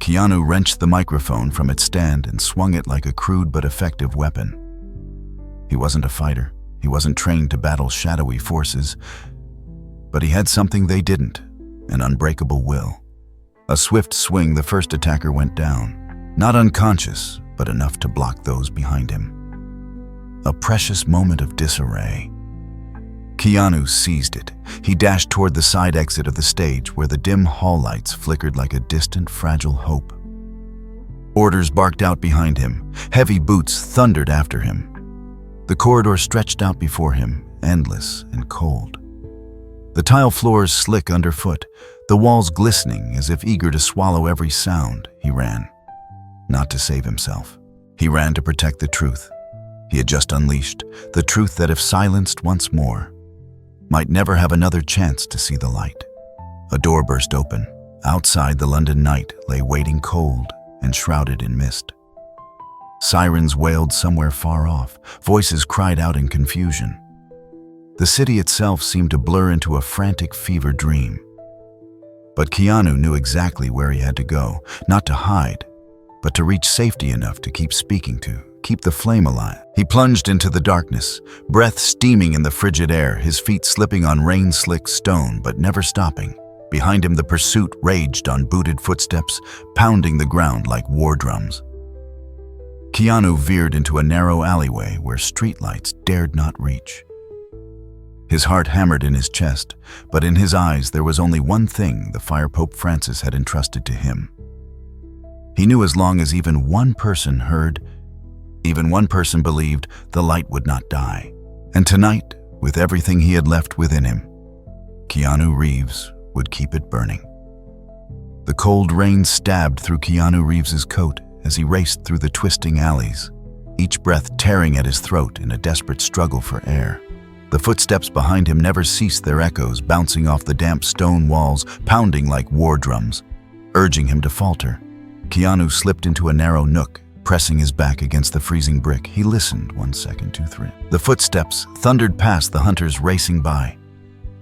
[SPEAKER 1] Keanu wrenched the microphone from its stand and swung it like a crude but effective weapon. He wasn't a fighter. He wasn't trained to battle shadowy forces, but he had something they didn't, an unbreakable will. A swift swing, the first attacker went down, not unconscious, but enough to block those behind him. A precious moment of disarray. Keanu seized it. He dashed toward the side exit of the stage where the dim hall lights flickered like a distant, fragile hope. Orders barked out behind him. Heavy boots thundered after him. The corridor stretched out before him, endless and cold. The tile floors slick underfoot, the walls glistening as if eager to swallow every sound. He ran, not to save himself. He ran to protect the truth he had just unleashed, the truth that if silenced once more, might never have another chance to see the light. A door burst open. Outside, the London night lay waiting cold and shrouded in mist. Sirens wailed somewhere far off. Voices cried out in confusion. The city itself seemed to blur into a frantic fever dream. But Keanu knew exactly where he had to go, not to hide, but to reach safety enough to keep speaking to, keep the flame alive. He plunged into the darkness, breath steaming in the frigid air, his feet slipping on rain-slick stone but never stopping. Behind him, the pursuit raged on booted footsteps, pounding the ground like war drums. Keanu veered into a narrow alleyway where streetlights dared not reach. His heart hammered in his chest, but in his eyes there was only one thing the Fire Pope Francis had entrusted to him: He knew as long as even one person heard, even one person believed, the light would not die. And tonight, with everything he had left within him, Keanu Reeves would keep it burning. The cold rain stabbed through Keanu Reeves's coat as he raced through the twisting alleys, each breath tearing at his throat in a desperate struggle for air. The footsteps behind him never ceased their echoes, bouncing off the damp stone walls, pounding like war drums, urging him to falter. Keanu slipped into a narrow nook, pressing his back against the freezing brick. He listened 1 second, 2, 3. The footsteps thundered past the hunters racing by,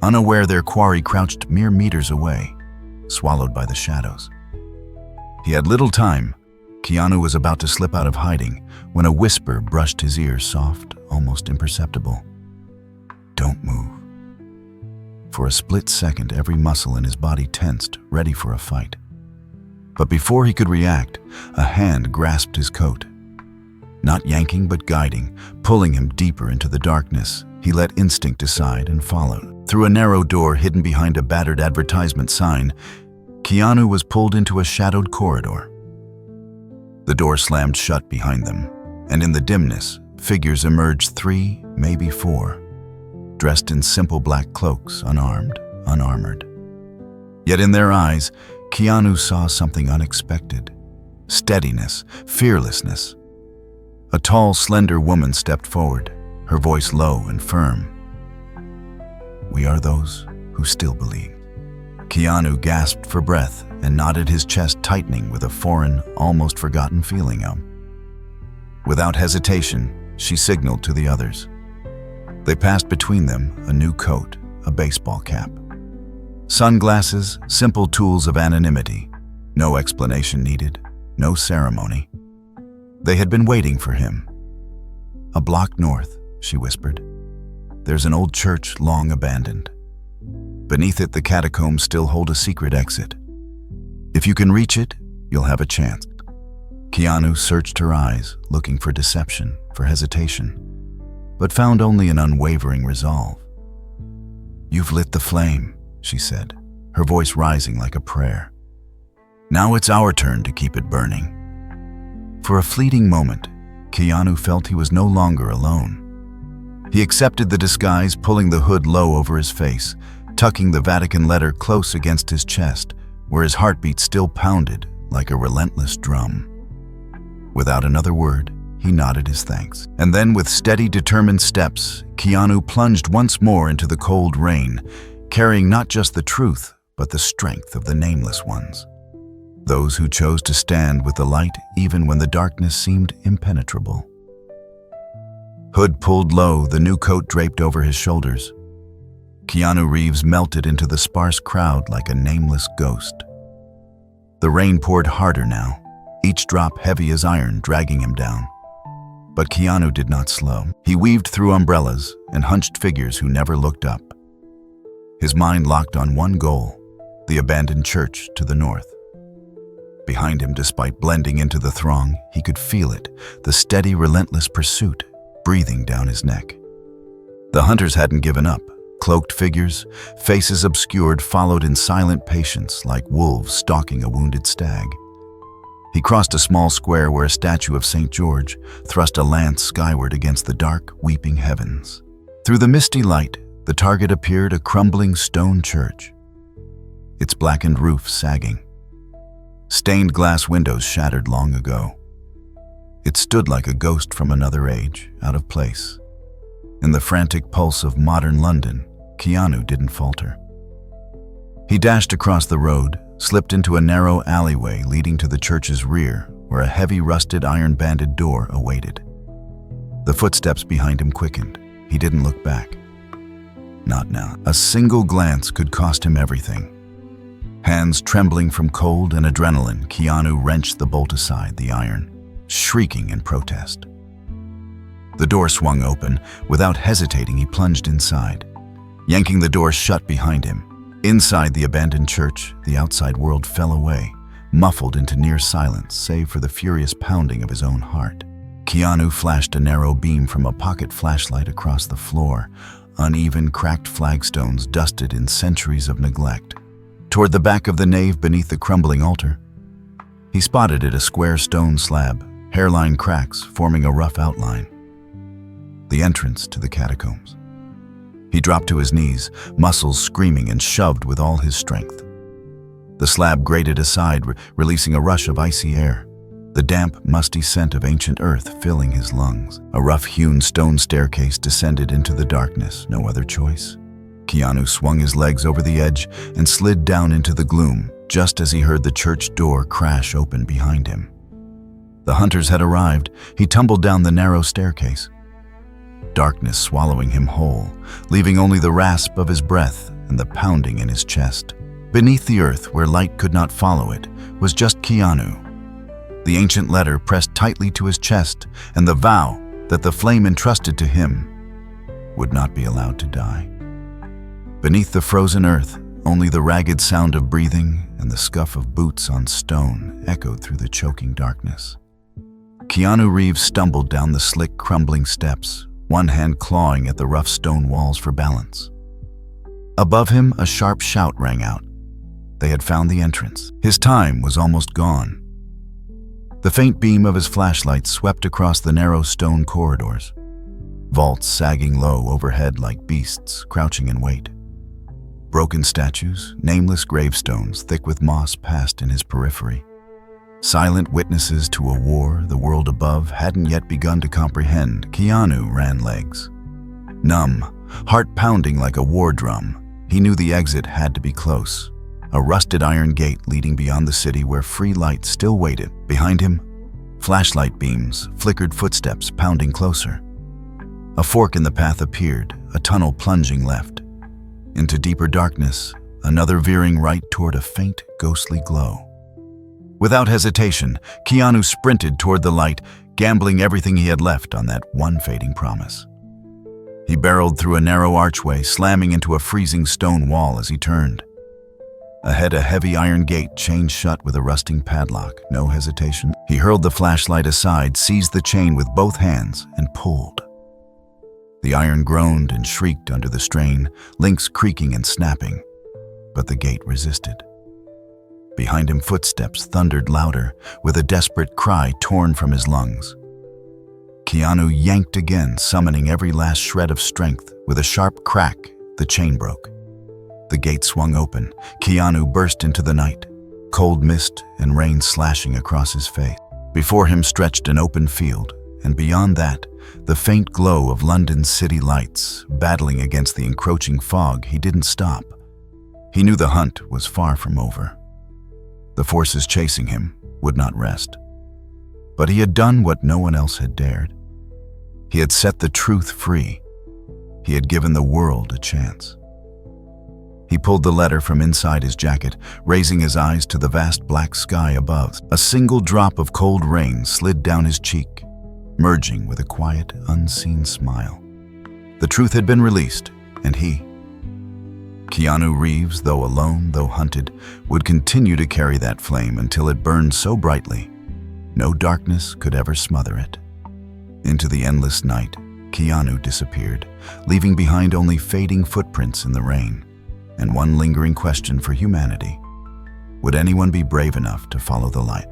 [SPEAKER 1] unaware their quarry crouched mere meters away, swallowed by the shadows. He had little time. Keanu was about to slip out of hiding when a whisper brushed his ear, soft, almost imperceptible. "Don't move." For a split second, every muscle in his body tensed, ready for a fight. But before he could react, a hand grasped his coat. Not yanking but guiding, pulling him deeper into the darkness, he let instinct aside and followed. Through a narrow door hidden behind a battered advertisement sign, Keanu was pulled into a shadowed corridor. The door slammed shut behind them, and in the dimness, figures emerged, 3, maybe 4, dressed in simple black cloaks, unarmed, unarmored. Yet in their eyes, Keanu saw something unexpected: steadiness, fearlessness. A tall, slender woman stepped forward, her voice low and firm. "We are those who still believe." Keanu gasped for breath and nodded, his chest tightening with a foreign, almost forgotten feeling. Without hesitation, she signaled to the others. They passed between them, a new coat, a baseball cap. Sunglasses, simple tools of anonymity. No explanation needed, no ceremony. They had been waiting for him. "A block north," she whispered. "There's an old church long abandoned. Beneath it, the catacombs still hold a secret exit. If you can reach it, you'll have a chance." Keanu searched her eyes, looking for deception, for hesitation, but found only an unwavering resolve. "You've lit the flame," she said, her voice rising like a prayer. "Now it's our turn to keep it burning." For a fleeting moment, Keanu felt he was no longer alone. He accepted the disguise, pulling the hood low over his face, tucking the Vatican letter close against his chest, where his heartbeat still pounded like a relentless drum. Without another word, he nodded his thanks. And then, with steady, determined steps, Keanu plunged once more into the cold rain, carrying not just the truth, but the strength of the nameless ones. Those who chose to stand with the light even when the darkness seemed impenetrable. Hood pulled low, the new coat draped over his shoulders. Keanu Reeves melted into the sparse crowd like a nameless ghost. The rain poured harder now, each drop heavy as iron, dragging him down. But Keanu did not slow. He weaved through umbrellas and hunched figures who never looked up. His mind locked on one goal: the abandoned church to the north. Behind him, despite blending into the throng, he could feel it, the steady, relentless pursuit, breathing down his neck. The hunters hadn't given up. Cloaked figures, faces obscured, followed in silent patience like wolves stalking a wounded stag. He crossed a small square where a statue of St. George thrust a lance skyward against the dark, weeping heavens. Through the misty light, the target appeared, a crumbling stone church, its blackened roof sagging. Stained glass windows shattered long ago. It stood like a ghost from another age, out of place. In the frantic pulse of modern London, Keanu didn't falter. He dashed across the road, slipped into a narrow alleyway leading to the church's rear, where a heavy, rusted, iron-banded door awaited. The footsteps behind him quickened. He didn't look back. Not now. A single glance could cost him everything. Hands trembling from cold and adrenaline, Keanu wrenched the bolt aside, the iron, shrieking in protest. The door swung open. Without hesitating, he plunged inside, yanking the door shut behind him. Inside the abandoned church, the outside world fell away, muffled into near silence, save for the furious pounding of his own heart. Keanu flashed a narrow beam from a pocket flashlight across the floor, uneven, cracked flagstones dusted in centuries of neglect. Toward the back of the nave beneath the crumbling altar, He spotted it, a square stone slab, hairline cracks forming a rough outline. The entrance to the catacombs. He dropped to his knees, muscles screaming, and shoved with all his strength. The slab grated aside, releasing a rush of icy air, the damp, musty scent of ancient earth filling his lungs. A rough-hewn stone staircase descended into the darkness, no other choice. Keanu swung his legs over the edge and slid down into the gloom, just as he heard the church door crash open behind him. The hunters had arrived. He tumbled down the narrow staircase, darkness swallowing him whole, leaving only the rasp of his breath and the pounding in his chest. Beneath the earth, where light could not follow it, was just Keanu. The ancient letter pressed tightly to his chest, and the vow that the flame entrusted to him would not be allowed to die. Beneath the frozen earth, only the ragged sound of breathing and the scuff of boots on stone echoed through the choking darkness. Keanu Reeves stumbled down the slick, crumbling steps, one hand clawing at the rough stone walls for balance. Above him, a sharp shout rang out. They had found the entrance. His time was almost gone. The faint beam of his flashlight swept across the narrow stone corridors, vaults sagging low overhead like beasts crouching in wait. Broken statues, nameless gravestones thick with moss passed in his periphery. Silent witnesses to a war the world above hadn't yet begun to comprehend. Keanu ran legs. Numb, heart pounding like a war drum, he knew the exit had to be close. A rusted iron gate leading beyond the city where free light still waited. Behind him, flashlight beams, flickered footsteps pounding closer. A fork in the path appeared, a tunnel plunging left. Into deeper darkness, another veering right toward a faint, ghostly glow. Without hesitation, Keanu sprinted toward the light, gambling everything he had left on that one fading promise. He barreled through a narrow archway, slamming into a freezing stone wall as he turned. Ahead, a heavy iron gate chained shut with a rusting padlock. No hesitation. He hurled the flashlight aside, seized the chain with both hands, and pulled. The iron groaned and shrieked under the strain, links creaking and snapping, but the gate resisted. Behind him, footsteps thundered louder, with a desperate cry torn from his lungs. Keanu yanked again, summoning every last shred of strength. With a sharp crack, the chain broke. The gate swung open. Keanu burst into the night, cold mist and rain slashing across his face. Before him stretched an open field, and beyond that, the faint glow of London's city lights. Battling against the encroaching fog, he didn't stop. He knew the hunt was far from over. The forces chasing him would not rest. But he had done what no one else had dared. He had set the truth free. He had given the world a chance. He pulled the letter from inside his jacket, raising his eyes to the vast black sky above. A single drop of cold rain slid down his cheek, merging with a quiet, unseen smile. The truth had been released, and he, Keanu Reeves, though alone, though hunted, would continue to carry that flame until it burned so brightly, no darkness could ever smother it. Into the endless night, Keanu disappeared, leaving behind only fading footprints in the rain, and one lingering question for humanity: would anyone be brave enough to follow the light?